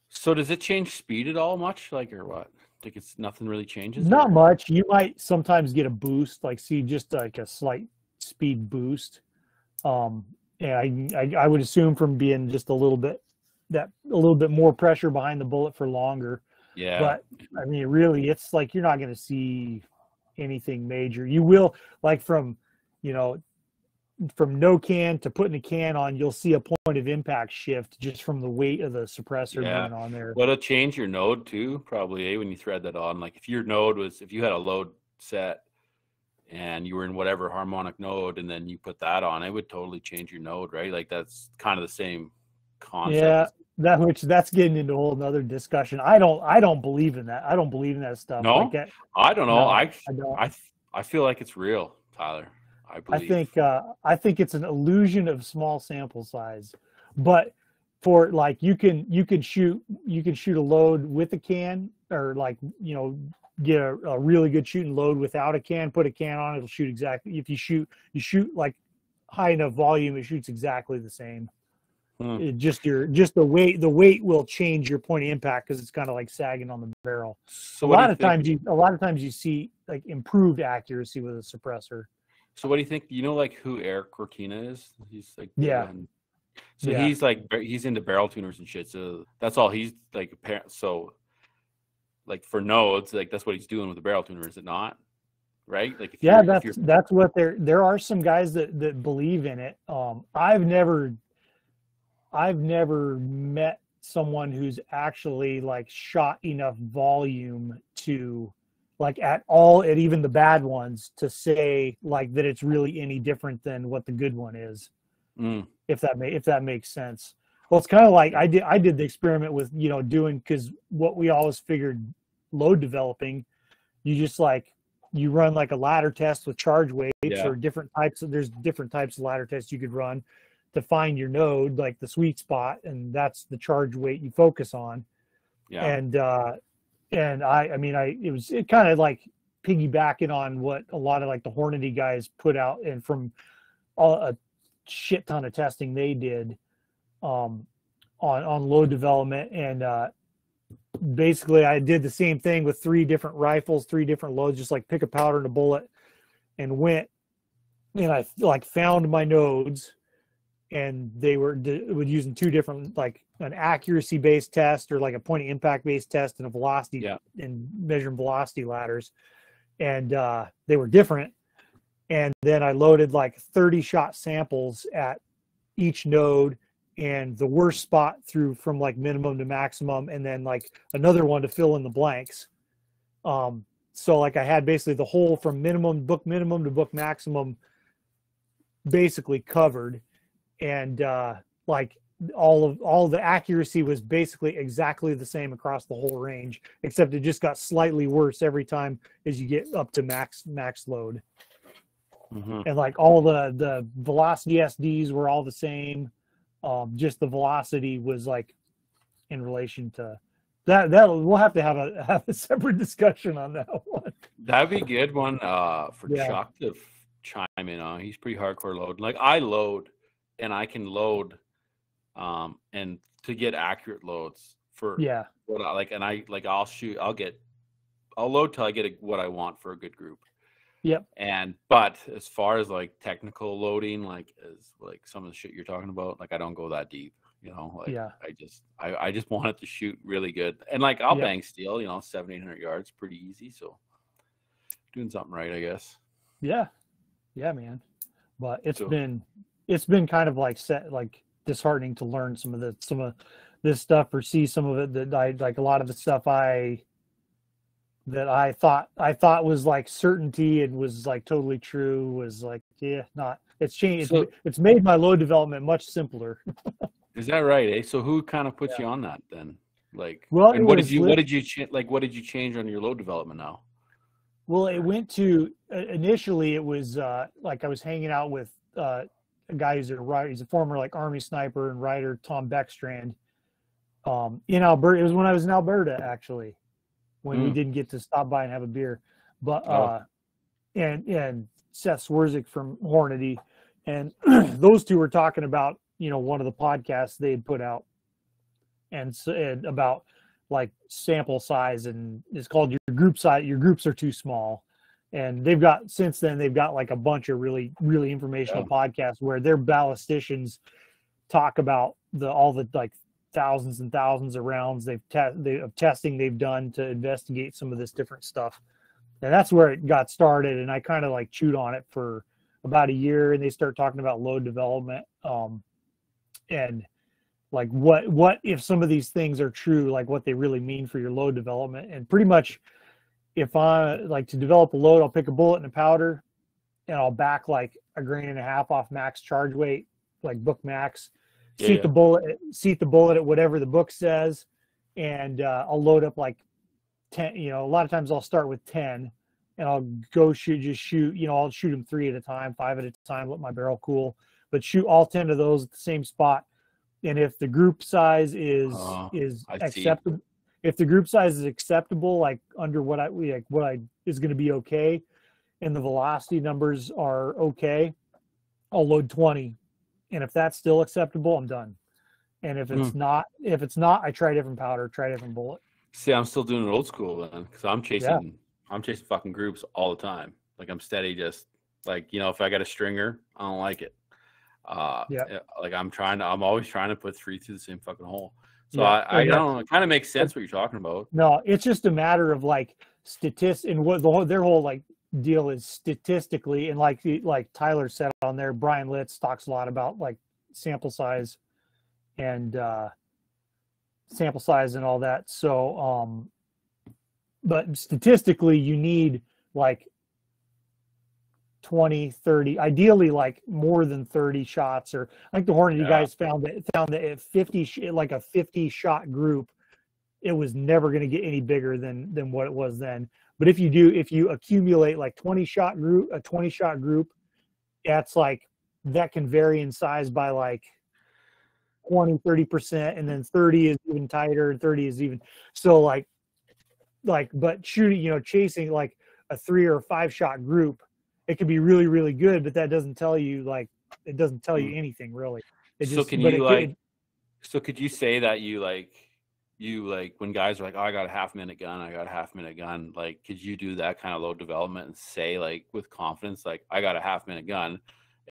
So does it change speed at all much, like, or what? Think it's nothing really changes? Not much. You might sometimes get a boost, like see just like a slight speed boost. Yeah, I would assume from being just a little bit more pressure behind the bullet for longer. Yeah. But I mean, really, it's like you're not going to see anything major. You will, like from no can to putting a can on, you'll see a point of impact shift just from the weight of the suppressor being on there. Well, it'll change your node too, probably, when you thread that on. Like if you had a load set and you were in whatever harmonic node and then you put that on, it would totally change your node, right? Like that's kind of the same concept. Yeah, that's getting into a whole nother discussion. I don't believe in that. I don't believe in that stuff. No, like that. I don't know. No, I don't. I feel like it's real, Tyler. I think it's an illusion of small sample size, but for like you can shoot a load with a can, or like get a really good shooting load without a can, put a can on, it'll shoot exactly. If you shoot like high enough volume, it shoots exactly the same. Hmm. The weight will change your point of impact because it's kind of like sagging on the barrel. So a lot of times you see like improved accuracy with a suppressor. So what do you think? You know, like who Eric Cortina is? He's like, So Yeah. he's into barrel tuners and shit. So that's all he's like. So like for nodes, like that's what he's doing with the barrel tuner, is it not? Right? Like that's what there are some guys that believe in it. I've never met someone who's actually like shot enough volume to like at even the bad ones to say like that it's really any different than what the good one is. If that makes sense. Well, it's kind of like I did the experiment with, doing, because what we always figured load developing, you just like you run like a ladder test with charge weights or there's different types of ladder tests you could run to find your node, like the sweet spot, and that's the charge weight you focus on. And it kind of like piggybacking on what a lot of like the Hornady guys put out, and from a shit ton of testing they did on load development. And basically I did the same thing with 3 different rifles, 3 different loads, just like pick a powder and a bullet, and went and I like found my nodes, and they were using 2 different, like an accuracy based test or like a point of impact based test and a velocity and measuring velocity ladders. And they were different. And then I loaded like 30 shot samples at each node, and the worst spot through from like minimum to maximum, and then like another one to fill in the blanks. So like I had basically the whole from book minimum to book maximum basically covered. And like all the accuracy was basically exactly the same across the whole range, except it just got slightly worse every time as you get up to max load. And like all the velocity SDs were all the same. Just the velocity was like in relation to that. We'll have to have a separate discussion on that one. That'd be a good one for Chuck to chime in on. He's pretty hardcore load. Like I load, and I can load and to get accurate loads for what I like, and I'll load till I get what I want for a good group. But as far as like technical loading, like as like some of the shit you're talking about, like I don't go that deep, I just want it to shoot really good. And like I'll bang steel, 700-800 yards pretty easy, so doing something right, I guess. Yeah, man. But it's been kind of like disheartening to learn some of this stuff, or see some of it that I like. A lot of the stuff that I thought was like certainty and was like totally true was like not. It's changed. It's made my load development much simpler. Is that right? Eh? So who kind of puts you on that then? Like, well, and what did you change on your load development now? Well, it went to initially it was like I was hanging out with a guy who's he's a former like Army sniper and writer, Tom Beckstrand, in Alberta. It was when I was in Alberta, actually, when we didn't get to stop by and have a beer. But and Seth Swerzik from Hornady, and those two were talking about one of the podcasts they had put out, and about like sample size, and it's called your group size. Your groups are too small. And since then they've got like a bunch of really, really informational podcasts where their ballisticians talk about all the like thousands and thousands of rounds of testing they've done to investigate some of this different stuff. And that's where it got started. And I kind of like chewed on it for about a year, and they start talking about load development. And like what if some of these things are true, like what they really mean for your load development. And pretty much, if I like to develop a load, I'll pick a bullet and a powder, and I'll back like 1.5 grams off max charge weight, like book max, seat the bullet at whatever the book says. And I'll load up like 10, a lot of times I'll start with 10, and I'll go shoot, I'll shoot them 3 at a time, 5 at a time, let my barrel cool, but shoot all 10 of those at the same spot. And if the group size is acceptable, if the group size is acceptable, like under what is going to be okay, and the velocity numbers are okay, I'll load 20. And if that's still acceptable, I'm done. And if it's not, I try different powder, try different bullet. See, I'm still doing it old school then, because I'm chasing fucking groups all the time. Like I'm steady, just like, you know, if I got a stringer, I don't like it. Like I'm always trying to put 3 through the same fucking hole. So I don't know, it kind of makes sense what you're talking about. No, it's just a matter of like statistics, and what their whole like deal is statistically, and like Tyler said on there, Brian Litz talks a lot about like sample size and all that. So but statistically you need like 20, 30, ideally like more than 30 shots. Or I think the Hornet, you guys found that at 50, like a 50 shot group, it was never going to get any bigger than what it was then. But if you accumulate like 20 shot group, that's like, that can vary in size by like 20-30%, and then 30 is even tighter, and 30 is even, so like but shooting, you know, chasing like a 3 or 5 shot group, it could be really, really good, but that doesn't tell you, like, it doesn't tell you anything really. So could you say that you when guys are like, oh, I got a half-minute gun, like, could you do that kind of load development and say, like, with confidence, like, I got a half-minute gun,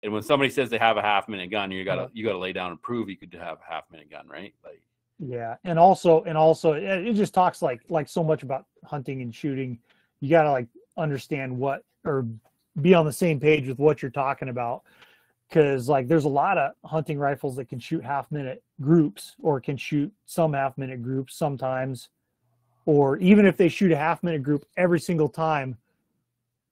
and when somebody says they have a half-minute gun, you gotta lay down and prove you could have a half-minute gun, right? Like, yeah, and also it just talks like so much about hunting and shooting. You gotta like understand what, or be on the same page with what you're talking about, because like there's a lot of hunting rifles that can shoot half-minute groups, or can shoot some half-minute groups sometimes, or even if they shoot a half-minute group every single time,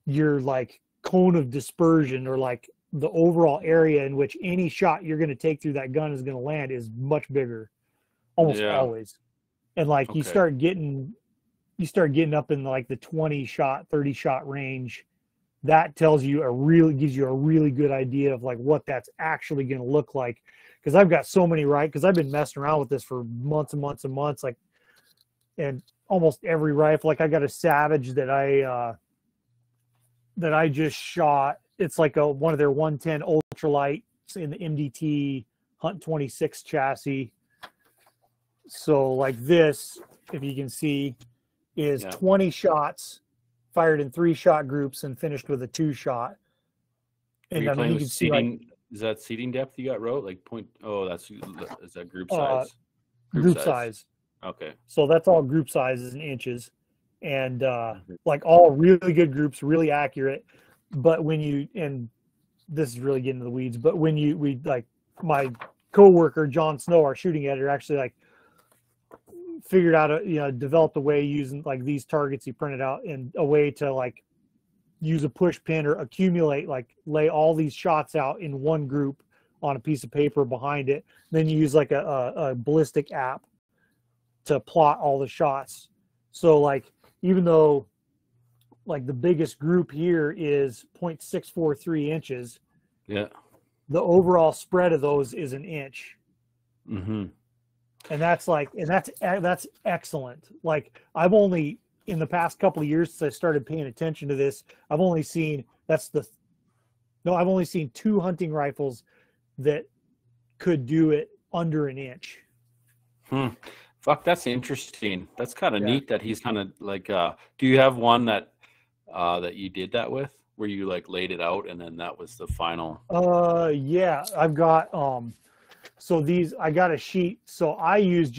your like cone of dispersion, or like the overall area in which any shot you're going to take through that gun is going to land, is much bigger, almost always. And like you start getting up in like the 20 shot, 30 shot range, that tells you gives you a really good idea of like what that's actually going to look like. Because I've got so many, right? Because I've been messing around with this for months and months and months, like, and almost every rifle, like I got a Savage that I just shot. It's like one of their 110 ultralight in the MDT Hunt 26 chassis. So like this, if you can see, is 20 shots fired in 3 shot groups and finished with a 2 shot. And you then you can see, like, is that seating depth you got wrote? Like point, is that group size? Group size. Okay. So that's all group sizes in inches. And like all really good groups, really accurate. But when you, and this is really getting into the weeds, but when we like, my coworker, John Snow, our shooting editor, actually like figured out developed a way using like these targets he printed out, in a way to like use a push pin or accumulate, like lay all these shots out in one group on a piece of paper behind it. Then you use like a ballistic app to plot all the shots. So like, even though like the biggest group here is 0.643 inches, the overall spread of those is an inch. Mm-hmm. And that's like, and that's excellent. Like I've only, in the past couple of years since I started paying attention to this, I've only seen 2 hunting rifles that could do it under an inch. Fuck, that's interesting. That's kind of neat that he's kind of like, do you have one that you did that with, where you like laid it out and then that was the final? Yeah, I've got, so these, I got a sheet. So I use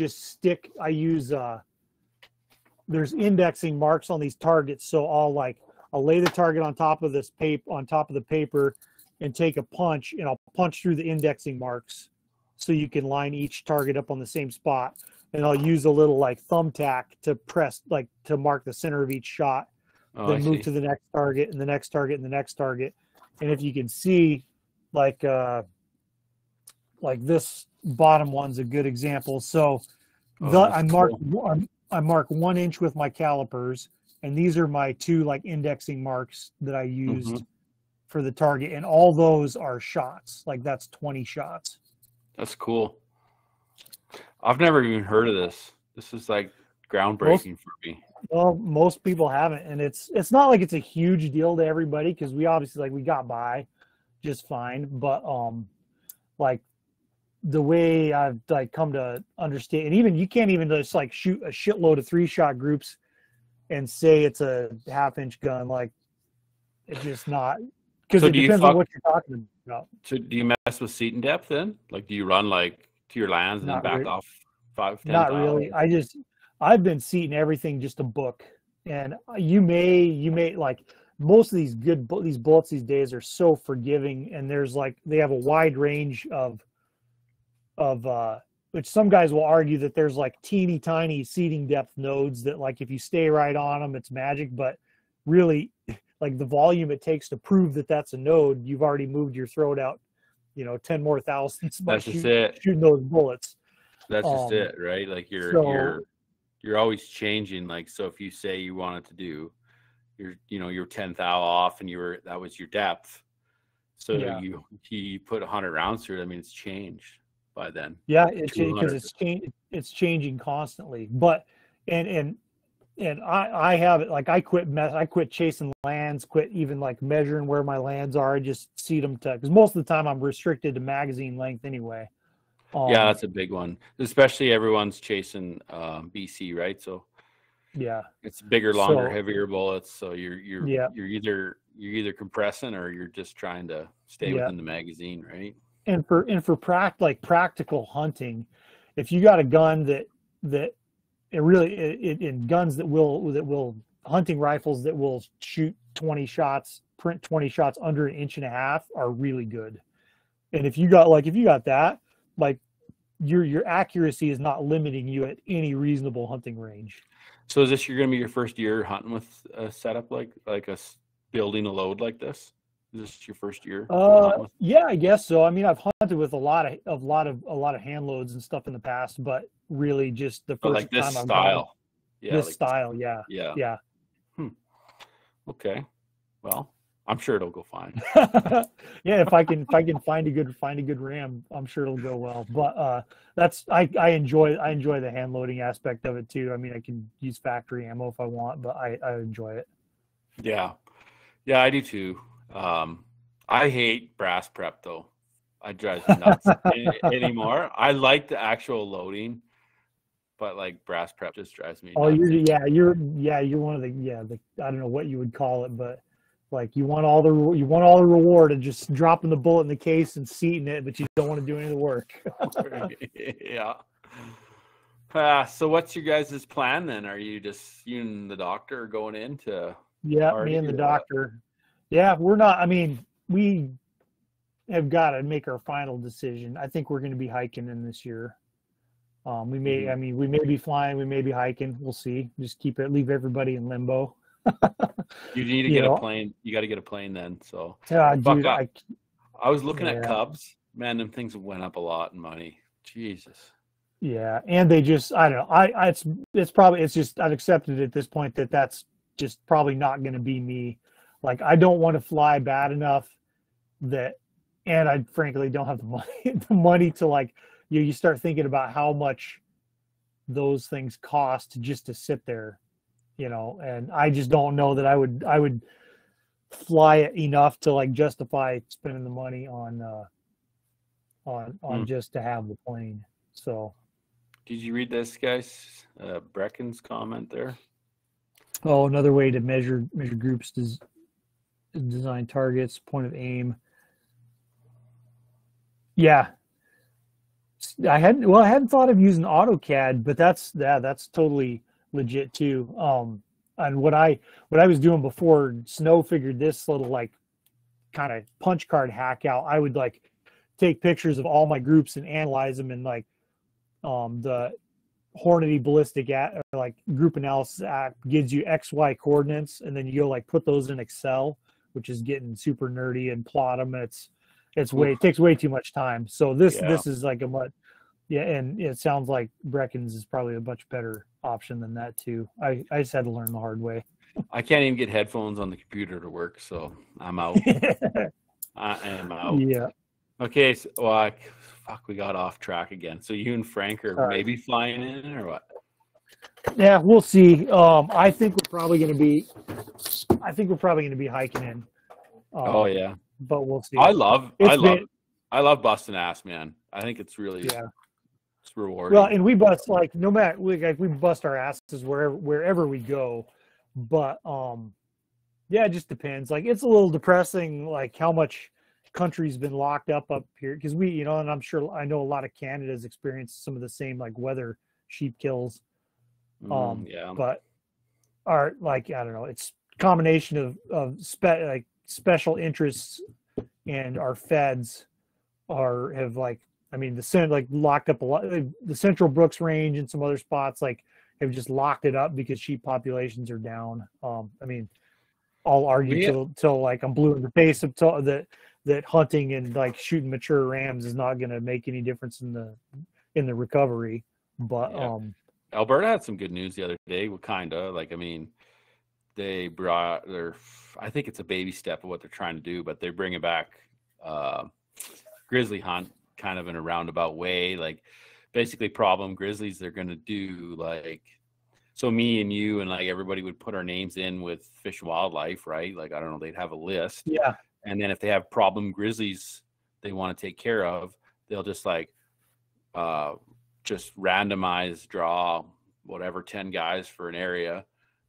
there's indexing marks on these targets. So I'll lay the target on top of this the paper, and take a punch, and I'll punch through the indexing marks so you can line each target up on the same spot. And I'll use a little like thumbtack to press, like to mark the center of each shot, then move to the next target and the next target and the next target. And if you can see, like this bottom one's a good example. So I mark 1 inch with my calipers, and these are my 2 like indexing marks that I used for the target, and all those are shots. Like that's 20 shots. That's cool. I've never even heard of this. This is like groundbreaking for me. Well, most people haven't, and it's not like it's a huge deal to everybody, because we obviously, like, we got by, just fine. But like the way I've like come to understand, and even you can't even just like shoot a shitload of 3-shot groups and say it's a 1/2-inch gun. Like it's just not, because it depends on what you're talking about. So do you mess with seating depth then? Like, do you run like to your lands and then back off 5, 10? Not really. I've been seating everything just a book, and you may like most of these these bullets these days are so forgiving, and there's like they have a wide range of which some guys will argue that there's like teeny tiny seating depth nodes that like if you stay right on them it's magic, but really like the volume it takes to prove that that's a node, you've already moved your throat out, 10 more thousandths by shooting those bullets. That's just it, right? Like you're always changing. Like, so if you say you wanted to do your 10th thou off and that was your depth. So you put 100 rounds through it. I mean, it's changed by then. Yeah, because it's changing constantly. But and I have it like I quit chasing lands, quit even like measuring where my lands are. I just seat them because most of the time I'm restricted to magazine length anyway. Yeah, that's a big one. Especially everyone's chasing BC, right? So yeah, it's bigger, longer, heavier bullets. So you're either compressing or you're just trying to stay within the magazine, right? And for practical hunting, if you got a gun that it really in guns that will hunting rifles that will shoot 20 shots, print 20 shots under 1.5 inches are really good. And if you got that, like your accuracy is not limiting you at any reasonable hunting range. So is this going to be your first year hunting with a setup like building a load like this? Is this your first year? Yeah, I guess so. I mean, I've hunted with a lot of hand loads and stuff in the past, but really just the first time I've gone. Yeah, this style, yeah. Okay, well, I'm sure it'll go fine. Yeah, if I can find a good ram, I'm sure it'll go well. But I enjoy the hand loading aspect of it too. I mean, I can use factory ammo if I want, but I enjoy it. Yeah, I do too. I hate brass prep though. I drive me nuts anymore. I like the actual loading, but like brass prep just drives me nuts. Oh, you're one of the I don't know what you would call it, but like you want all the reward of just dropping the bullet in the case and seating it, but you don't want to do any of the work. Yeah. So what's your guys' plan then? Are you and the doctor going into? Yeah, me and the doctor. Yeah, we're not. I mean, we have got to make our final decision. I think we're going to be hiking in this year. We may. I mean, we may be flying. We may be hiking. We'll see. Just leave everybody in limbo. You need to get a plane. You got to get a plane then. So dude, I was looking at Cubs. Man, them things went up a lot in money. Jesus. Yeah, and they just I don't know. It's just I've accepted at this point that that's just probably not going to be me. Like I don't want to fly bad enough and I frankly don't have the money to like you start thinking about how much those things cost just to sit there, and I just don't know that I would fly it enough to like justify spending the money on just to have the plane. So did you read this guy's Brecken's comment there? Oh, another way to measure groups design targets, point of aim. Yeah. I hadn't thought of using AutoCAD, but that's totally legit too. And what I was doing before Snow figured this little like kind of punch card hack out, I would like take pictures of all my groups and analyze them in like the Hornady ballistic group analysis app gives you XY coordinates, and then you go like put those in Excel, which is getting super nerdy, and plot them. It takes way too much time. So this is like and it sounds like Brecken's is probably a much better option than that too. I just had to learn the hard way. I can't even get headphones on the computer to work, so I'm out. I am out. Yeah. Okay, so fuck, we got off track again. So you and Frank are maybe flying in or what? Yeah, we'll see. I think we're probably going to be hiking in. Oh yeah. but we'll see. I love busting ass, man. I think it's really it's rewarding. Well, and we bust like no matter we bust our asses wherever we go, but yeah, it just depends. Like it's a little depressing, like how much country's been locked up here because we, and I'm sure I know a lot of Canada's experienced some of the same like weather sheep kills. But our like I don't know, it's combination of special interests and our feds have like locked up a lot. The Central Brooks Range and some other spots like have just locked it up because sheep populations are down. I'll argue till like I'm blue in the face of that hunting and like shooting mature rams is not going to make any difference in the recovery. But Alberta had some good news the other day. They brought I think it's a baby step of what they're trying to do, but they're bringing back grizzly hunt kind of in a roundabout way. Like basically problem grizzlies, they're going to do like, so me and you and like everybody would put our names in with Fish and Wildlife, right? Like, I don't know, they'd have a list. Yeah. And then if they have problem grizzlies they want to take care of, they'll just like just randomize, draw whatever 10 guys for an area,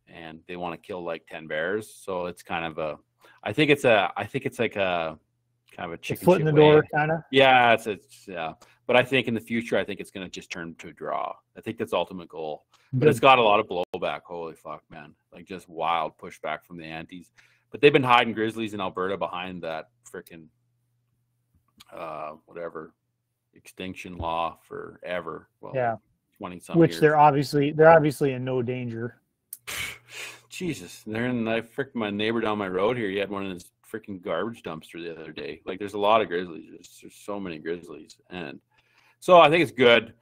and they want to kill like 10 bears. So it's kind of I think it's like a kind of a chicken foot in the door kind of. Yeah, yeah. But I think in the future, I think it's going to just turn to a draw. I think that's the ultimate goal. But it's got a lot of blowback. Holy fuck, man! Like just wild pushback from the antis. But they've been hiding grizzlies in Alberta behind that freaking whatever extinction law forever. Well, yeah, 20-some which years. they're obviously in no danger. Jesus, my neighbor down my road here, he had one of his freaking garbage dumpster the other day. Like there's a lot of grizzlies. There's so many grizzlies, and so I think it's good.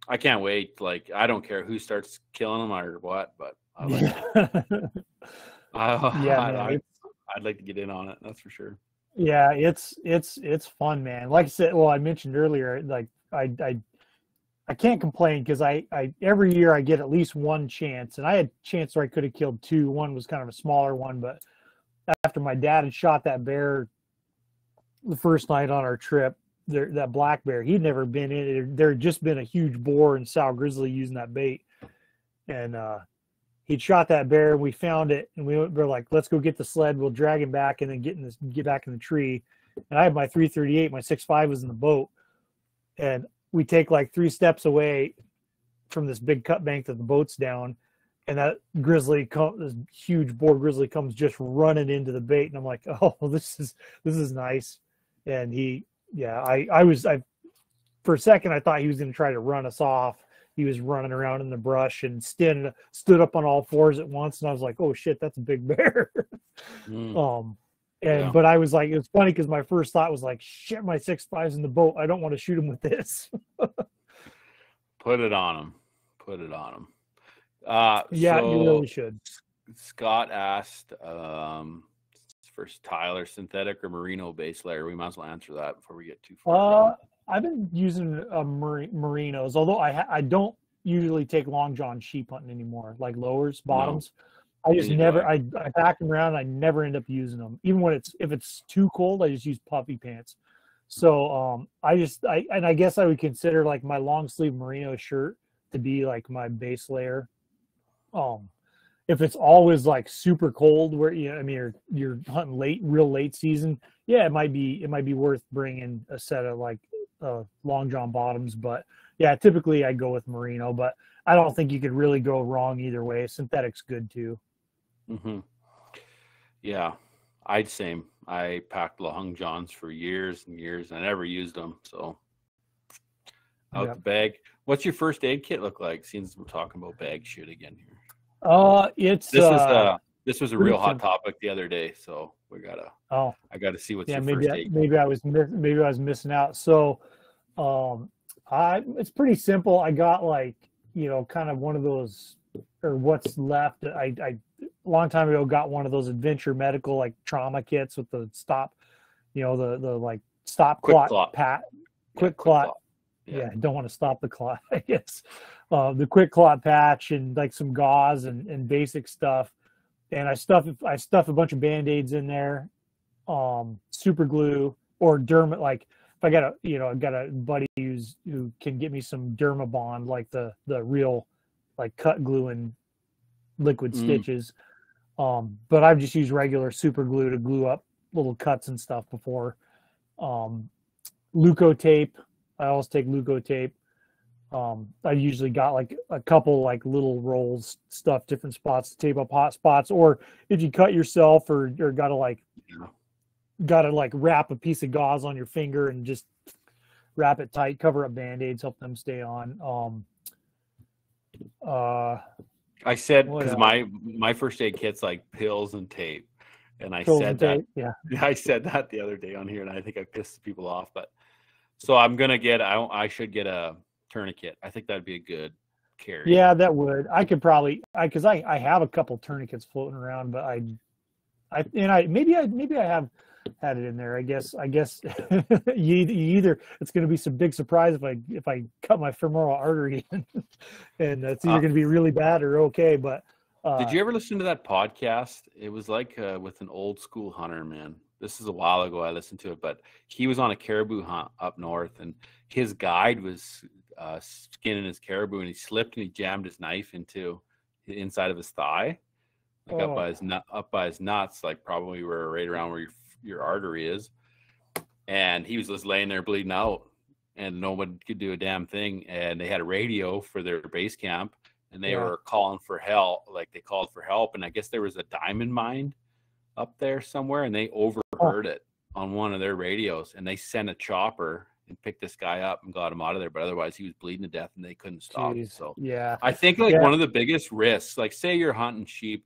I can't wait. Like I don't care who starts killing them or what, but I like it. I'd like to get in on it. That's for sure. Yeah, it's fun, man. Like I said, I mentioned earlier, like I can't complain because I every year I get at least one chance, and I had a chance where I could have killed two. One was kind of a smaller one, but after my dad had shot that bear the first night on our trip, that black bear, he'd never been in it. There had just been a huge boar and sow grizzly using that bait, and he'd shot that bear. And we found it, and we're like, let's go get the sled. We'll drag him back, and then get back in the tree. And I had my 338, my 6.5 was in the boat, and we take like 3 steps away from this big cut bank that the boat's down, and that this huge boar grizzly comes just running into the bait, and I'm like, oh, this is nice. And for a second I thought he was going to try to run us off. He was running around in the brush and stood up on all fours at once, and I was like, oh shit, that's a big bear. But I was like, it was funny because my first thought was like, shit, my 6.5's in the boat. I don't want to shoot him with this. Put it on him. Yeah, you really should. Scott asked first, Tyler, synthetic or merino base layer? We might as well answer that before we get too far. I've been using merinos, although I don't usually take long john sheep hunting anymore, like lowers, bottoms. No. I just never, I pack them around. I never end up using them. Even if it's too cold, I just use puffy pants. So I guess I would consider like my long sleeve merino shirt to be like my base layer. If it's always like super cold where you're hunting real late season, yeah, it might be worth bringing a set of like long john bottoms. But yeah, typically I go with merino, but I don't think you could really go wrong either way. Synthetic's good too. Mm-hmm. Yeah, I packed long johns for years and years, and I never used them. So out the bag. What's your first aid kit look like? Since we're talking about bag shit again here. This was a real hot topic the other day, so we gotta. I gotta see what's your first aid. Maybe I was missing out. So, it's pretty simple. I got like kind of one of those, or what's left. I a long time ago got one of those adventure medical like trauma kits with the stop, the like stop clot pat, quick clot. Yeah, I don't want to stop the clot. I guess the quick clot patch and like some gauze and basic stuff. And I stuff a bunch of Band-Aids in there, super glue or derma. Like if I got I've got a buddy who can get me some Dermabond, like the real like cut glue and liquid stitches. But I've just used regular super glue to glue up little cuts and stuff before. Leuco tape. I always take Leuco tape. I usually got like a couple like little rolls, stuff, different spots to tape up hot spots. Or if you cut yourself or gotta like wrap a piece of gauze on your finger and just wrap it tight, cover up Band-Aids, help them stay on. I said, because my first aid kit's like pills and tape. And I said that, I said that the other day on here, and I think I pissed people off. But so I'm gonna I should get a tourniquet. I think that'd be a good carry. Yeah, that would. I could probably, because I have a couple tourniquets floating around, but maybe I have had it in there. I guess you either it's going to be some big surprise if I cut my femoral artery and it's either going to be really bad or okay. But did you ever listen to that podcast? It was like with an old school hunter, man. This is a while ago I listened to it, but he was on a caribou hunt up north, and his guide was skinning his caribou, and he slipped and he jammed his knife into the inside of his thigh, like up by his nuts, like probably right around where your artery is. And he was just laying there bleeding out, and no one could do a damn thing. And they had a radio for their base camp, and they were calling for help. Like they called for help, and I guess there was a diamond mine up there somewhere, and they overheard it on one of their radios, and they sent a chopper and picked this guy up and got him out of there. But otherwise he was bleeding to death and they couldn't stop him. So I think one of the biggest risks, like say you're hunting sheep,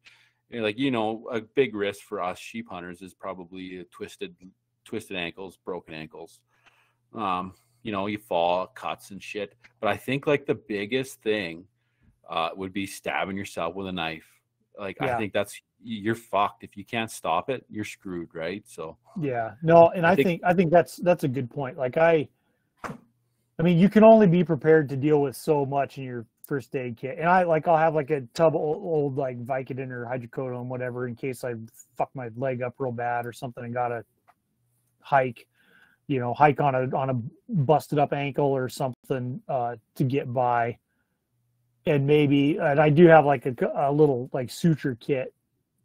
like, a big risk for us sheep hunters is probably twisted ankles, broken ankles. You fall, cuts and shit. But I think like the biggest thing would be stabbing yourself with a knife. Like, I think you're fucked. If you can't stop it, you're screwed. Right. So, I think that's a good point. Like I mean, you can only be prepared to deal with so much in your first aid kit. And I'll have like a tub of old like Vicodin or hydrocodone, whatever, in case I fuck my leg up real bad or something and got to hike on a busted up ankle or something to get by. And I do have like a little like suture kit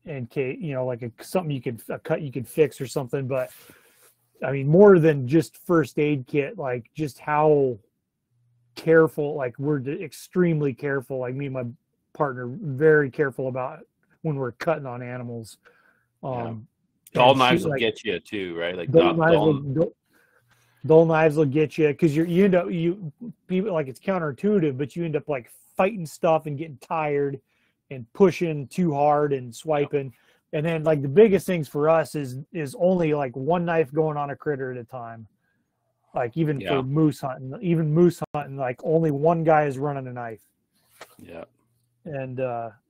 in case, like something a cut you could fix or something. But I mean, more than just first aid kit, like just how careful, like we're extremely careful. Like me and my partner, very careful about when we're cutting on animals. Dull knives will get you too, right? Like dull knives will get you, because you end up people like it's counterintuitive, but you end up like fighting stuff and getting tired and pushing too hard and swiping. And then like the biggest things for us is only like one knife going on a critter at a time. Like even for moose hunting, like only one guy is running a knife. Yeah. And that,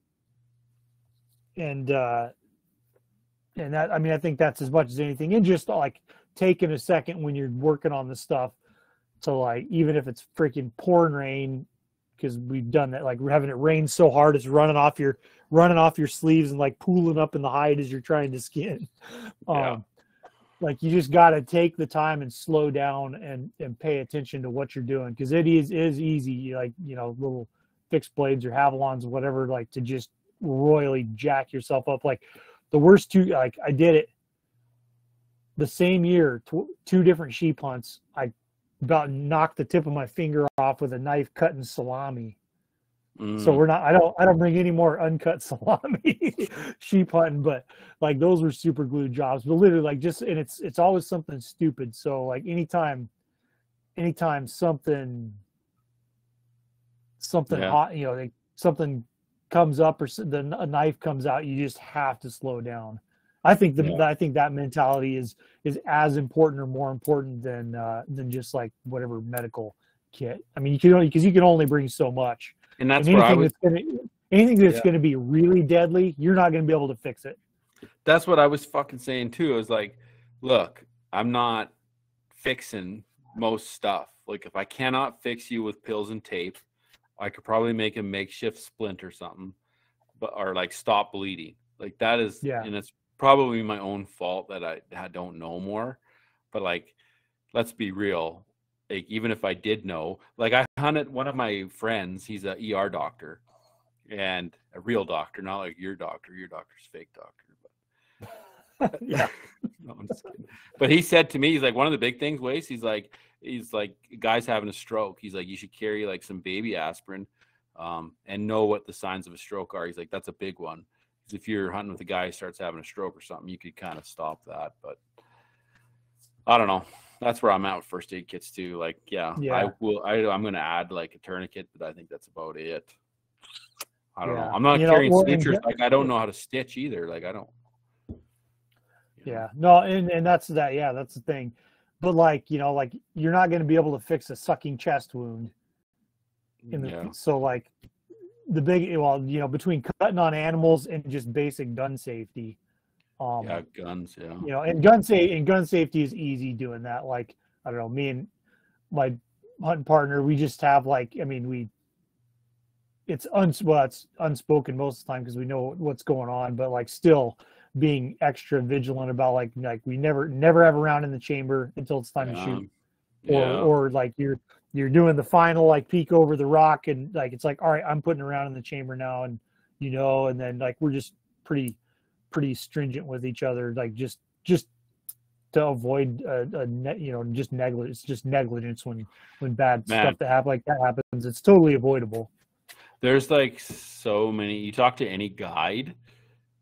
I mean, I think that's as much as anything. And just like taking a second when you're working on the stuff to like, even if it's freaking pouring rain, because we've done that, like we're having it rain so hard it's running off your sleeves and like pooling up in the hide as you're trying to skin. Like you just got to take the time and slow down and pay attention to what you're doing, because it is easy, like little fixed blades or Havalons or whatever, like to just royally jack yourself up. Like the worst two, like I did it the same year, two different sheep hunts. I about knocked the tip of my finger off with a knife cutting salami. So I don't bring any more uncut salami sheep hunting, but like those were super glue jobs. But literally like and it's always something stupid. So like anytime something hot, like something comes up or a knife comes out, you just have to slow down. I think that mentality is as important or more important than just like whatever medical kit. I mean, because you can only bring so much. And that's where anything that's going to be really deadly, you're not going to be able to fix it. That's what I was fucking saying too. I was like, look, I'm not fixing most stuff. Like if I cannot fix you with pills and tape, I could probably make a makeshift splint or something, or like stop bleeding. Like that is, and it's probably my own fault that I don't know more. But like, let's be real. Like, even if I did know, like I hunted one of my friends, he's a ER doctor and a real doctor, not like your doctor. Your doctor's fake doctor. But Yeah. no, I'm just kidding. But he said to me, he's like, one of the big things, Wace, he's like, guys having a stroke. He's like, you should carry like some baby aspirin and know what the signs of a stroke are. He's like, that's a big one. Because if you're hunting with a guy who starts having a stroke or something, you could kind of stop that. But I don't know. That's where I'm at with first aid kits too. Like, I'm going to add like a tourniquet, but I think that's about it. I don't know. I'm not carrying sutures. Like, I don't know how to stitch either. Like, I don't. Yeah, no, and that's that. Yeah, that's the thing. But like, like you're not going to be able to fix a sucking chest wound. So like the big, between cutting on animals and just basic gun safety. Guns. Yeah. And gun safety is easy doing that. Like, I don't know, me and my hunting partner, we just have like, it's unspoken most of the time because we know what's going on, but like still being extra vigilant about like we never have a round in the chamber until it's time to shoot, or like you're doing the final like peek over the rock and like it's like, all right, I'm putting a round in the chamber now, and and then like we're just pretty stringent with each other, like just to avoid just negligence. It's just negligence when bad stuff that happens. It's totally avoidable. There's like so many. You talk to any guide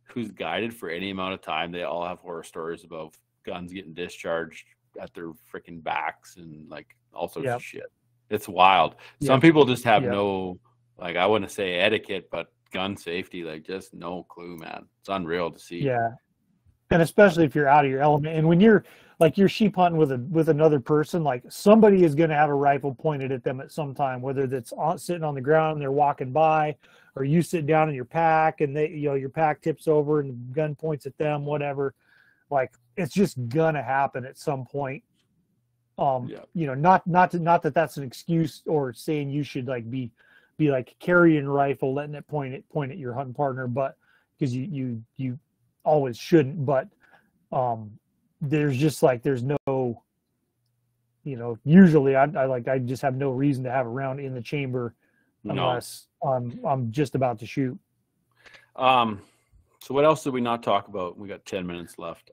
who's guided for any amount of time, they all have horror stories about guns getting discharged at their freaking backs and like all sorts of shit. It's wild. Some people just have no, like, I wouldn't say etiquette, but gun safety, like just no clue, man. It's unreal to see. Yeah. And especially if you're out of your element, and when you're sheep hunting with another person, like somebody is going to have a rifle pointed at them at some time, whether that's sitting on the ground and they're walking by, or you sit down in your pack and they, your pack tips over and the gun points at them, whatever. Like it's just gonna happen at some point. Not that that's an excuse or saying you should like be like carrying a rifle, letting it point at your hunting partner, but because you always shouldn't. But there's just like there's no, usually I just have no reason to have a round in the chamber unless I'm just about to shoot. So what else did we not talk about? We got 10 minutes left.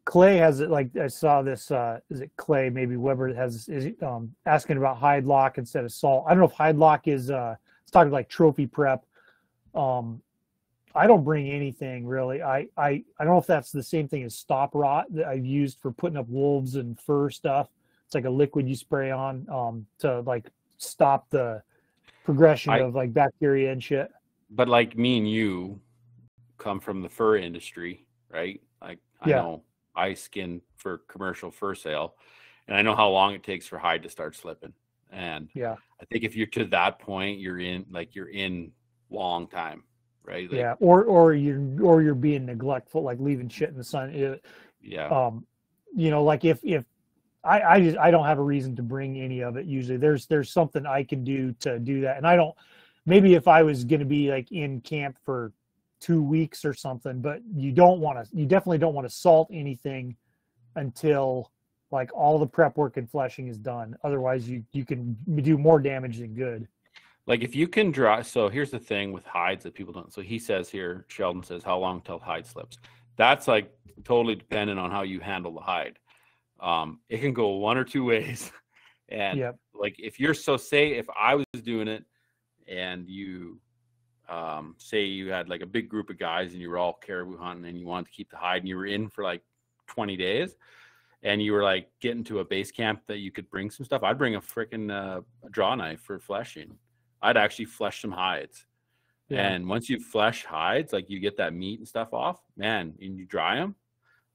Clay has it, like I saw this, is it Clay, maybe Weber is asking about hide lock instead of salt. I don't know if hide lock is, it's talking like trophy prep. I don't bring anything really. I don't know if that's the same thing as stop rot that I've used for putting up wolves and fur stuff. It's like a liquid you spray on to like stop the progression of like bacteria and shit. But like me and you come from the fur industry, right? Like I know I skin for commercial fur sale, and I know how long it takes for hide to start slipping. And I think if you're to that point, you're in long time, right? Like, or you're being neglectful, like leaving shit in the sun. Like if I don't have a reason to bring any of it. Usually there's something I can do to do that. And I don't, maybe if I was going to be like in camp for 2 weeks or something, but you definitely don't want to salt anything until like all the prep work and fleshing is done. Otherwise you can do more damage than good. Like if you can dry, so here's the thing with hides that people don't. So he says here, Sheldon says, how long till hide slips? That's like totally dependent on how you handle the hide. It can go one or two ways. And like if you're say if I was doing it and you say you had like a big group of guys and you were all caribou hunting and you wanted to keep the hide and you were in for like 20 days and you were like getting to a base camp that you could bring some stuff, I'd bring a freaking draw knife for fleshing. I'd actually flesh some hides. And once you flesh hides, like you get that meat and stuff off, man, and you dry them,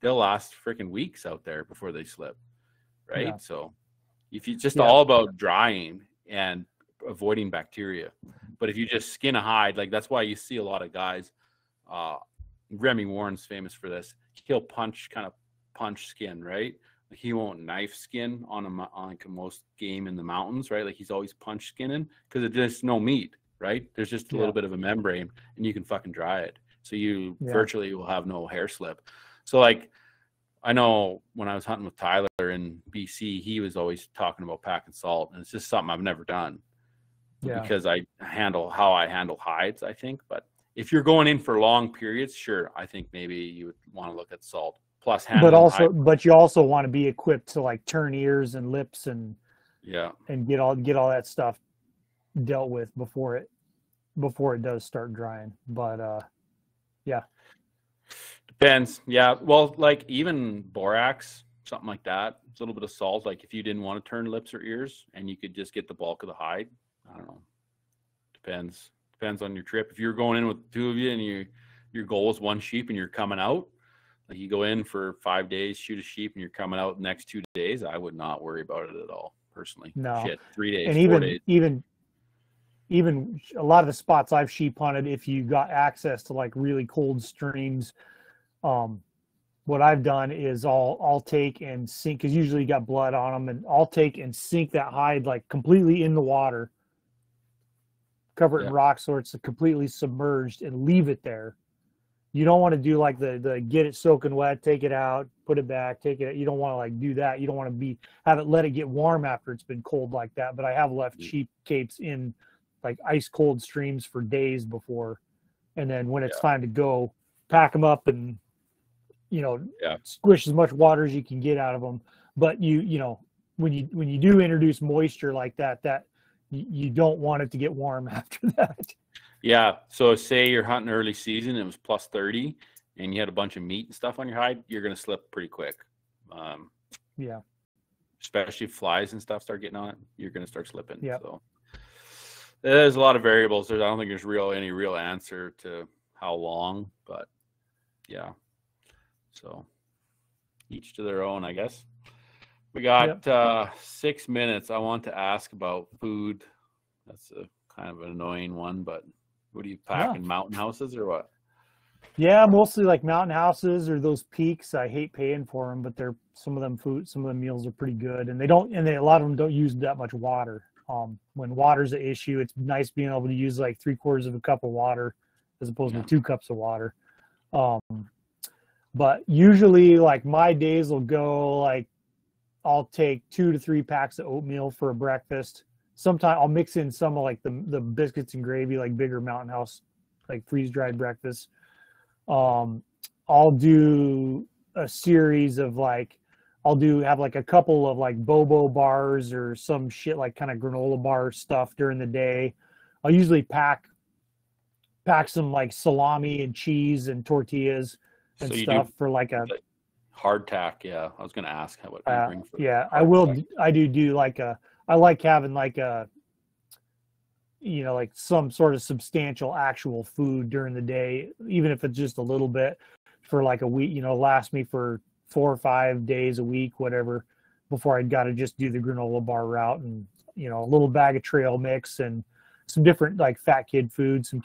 they'll last freaking weeks out there before they slip. Right. So if you just all about drying and avoiding bacteria, but if you just skin a hide, like that's why you see a lot of guys, Remy Warren's famous for this. He'll punch skin, right? Like he won't knife skin on like most game in the mountains, right? Like he's always punch skinning because there's no meat, right? There's just a little bit of a membrane and you can fucking dry it. So you Yeah. virtually will have no hair slip. So like, I know when I was hunting with Tyler in BC, he was always talking about packing salt, and it's just something I've never done because I handle how I handle hides, I think. But if you're going in for long periods, sure, I think maybe you would want to look at salt. Plus, but you also want to be equipped to like turn ears and lips and get all that stuff dealt with before it does start drying. But depends. Yeah, well, like even borax, something like that, it's a little bit of salt. Like if you didn't want to turn lips or ears and you could just get the bulk of the hide, I don't know. Depends on your trip. If you're going in with the two of you and your goal is one sheep and you're coming out, like you go in for 5 days, shoot a sheep, and you're coming out the next 2 days, I would not worry about it at all, personally. No. Shit, 3 days, and 4 days. even a lot of the spots I've sheep hunted, if you got access to like really cold streams, what I've done is I'll take and sink, because usually you got blood on them, and I'll take and sink that hide like completely in the water, cover it in rock so it's completely submerged, and leave it there. You don't want to do like the get it soaking wet, take it out, put it back, take it. You don't want to like do that. You don't want to let it get warm after it's been cold like that. But I have left sheep capes in like ice cold streams for days before, and then when it's time to go, pack them up and squish as much water as you can get out of them. But you know when you do introduce moisture like that you don't want it to get warm after that. Yeah. So say you're hunting early season, it was plus 30 and you had a bunch of meat and stuff on your hide, you're going to slip pretty quick. Especially if flies and stuff start getting on it, you're going to start slipping. Yeah. So there's a lot of variables. I don't think there's any real answer to how long, but yeah. So each to their own, I guess. We got 6 minutes. I want to ask about food. That's a kind of an annoying one, but what do you pack in mountain houses or what? Yeah, mostly like mountain houses or those peaks. I hate paying for them, but some of the meals are pretty good, and a lot of them don't use that much water. When water's an issue, it's nice being able to use like 3/4 of a cup of water as opposed to 2 cups of water. But usually like my days will go like I'll take 2 to 3 packs of oatmeal for a breakfast. Sometimes I'll mix in some of like the biscuits and gravy, like bigger mountain house, like freeze-dried breakfast. I'll do a series of like, have like a couple of like bobo bars or some shit like kind of granola bar stuff during the day. I'll usually pack some like salami and cheese and tortillas and stuff for like a hardtack. Yeah, I was going to ask what you bring for I do like I like having like like some sort of substantial actual food during the day, even if it's just a little bit for like a week, last me for 4 or 5 days a week, whatever, before I'd got to just do the granola bar route, and, a little bag of trail mix and some different like fat kid food, some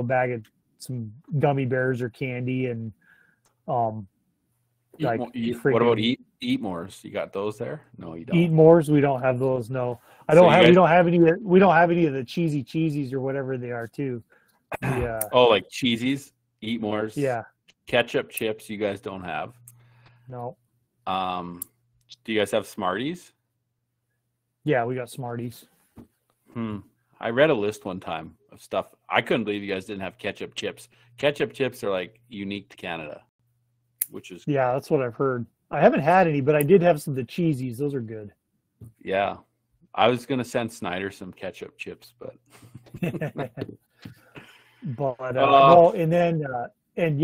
bag of some gummy bears or candy, and what about eat mores? You got those there? No, you don't. Eat mores? We don't have those. No, we don't have any of the cheesies or whatever they are too. Oh, like cheesies, eat mores. Yeah. Ketchup chips. You guys don't have. No. Do you guys have Smarties? Yeah, we got Smarties. I read a list one time of stuff. I couldn't believe you guys didn't have ketchup chips. Ketchup chips are like unique to Canada, which is that's what I've heard. I haven't had any, but I did have some of the cheesies. Those are good. Yeah, I was gonna send Snyder some ketchup chips, but and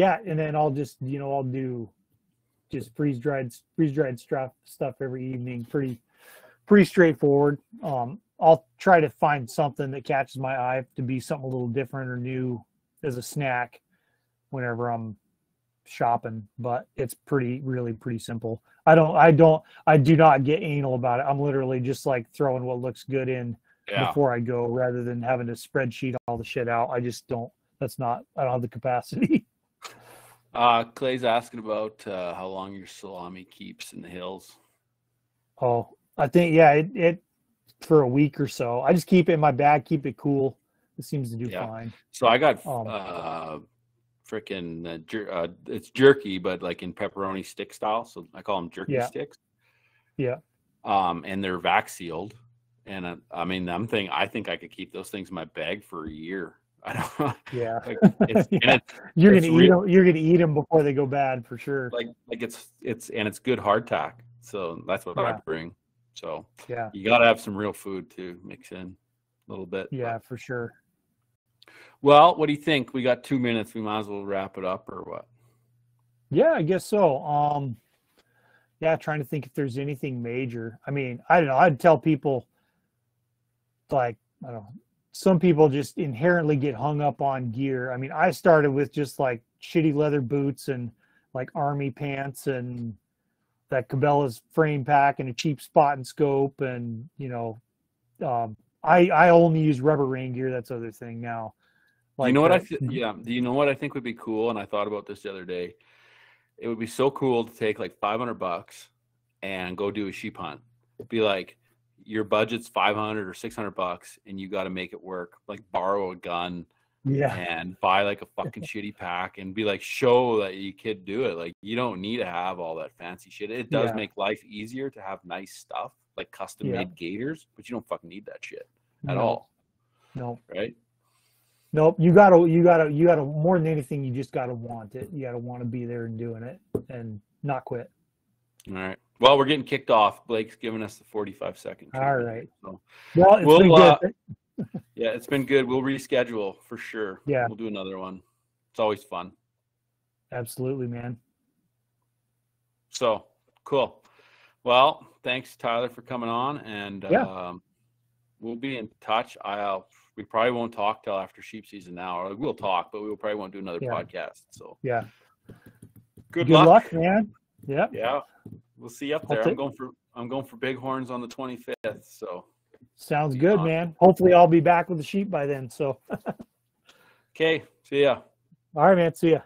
then I'll just I'll do just freeze dried stuff every evening. Pretty straightforward. I'll try to find something that catches my eye to be something a little different or new as a snack whenever I'm shopping, but it's really pretty simple. I do not get anal about it. I'm literally just like throwing what looks good in before I go, rather than having to spreadsheet all the shit out. I just don't. I don't have the capacity. Clay's asking about how long your salami keeps in the hills. Oh, I think it for a week or so. I just keep it in my bag, keep it cool. It seems to do fine. So I got freaking it's jerky, but like in pepperoni stick style. So I call them jerky sticks. Yeah. And they're vac sealed. And I mean, I think I could keep those things in my bag for a year. I don't know. Yeah. Like, you're gonna eat them. You're gonna eat them before they go bad for sure. Like it's good hardtack. So that's what I bring. So yeah, you got to have some real food to mix in a little bit. Yeah, for sure. Well, what do you think? We got 2 minutes. We might as well wrap it up, or what? Yeah, I guess so. Yeah, trying to think if there's anything major. I mean, I don't know. I'd tell people, like, I don't know, some people just inherently get hung up on gear. I mean, I started with just like shitty leather boots and like army pants and that Cabela's frame pack and a cheap spot and scope. And, you know, I only use rubber rain gear. That's the other thing now. Like, you know what do you know what I think would be cool? And I thought about this the other day. It would be so cool to take like $500 and go do a sheep hunt. Be like, your budget's $500 or $600 and you got to make it work. Like borrow a gun and buy like a fucking shitty pack and be like, show that you could do it. Like you don't need to have all that fancy shit. It does make life easier to have nice stuff like custom made gaiters, but you don't fucking need that shit at all. No. Right? Nope. You gotta more than anything, you just gotta want it. You gotta want to be there and doing it and not quit. All right. Well, we're getting kicked off. Blake's giving us the 45-second. All right. So, well, it's been good. Yeah, it's been good. We'll reschedule for sure. Yeah. We'll do another one. It's always fun. Absolutely, man. So cool. Well, thanks, Tyler, for coming on, and we'll be in touch. We probably won't talk till after sheep season now. Or we'll talk, but we probably won't do another podcast. So good luck, man. Yeah. Yeah. We'll see you up there. I'm going for bighorns on the 25th. So sounds good, man. Hopefully I'll be back with the sheep by then. So okay. See ya. All right, man. See ya.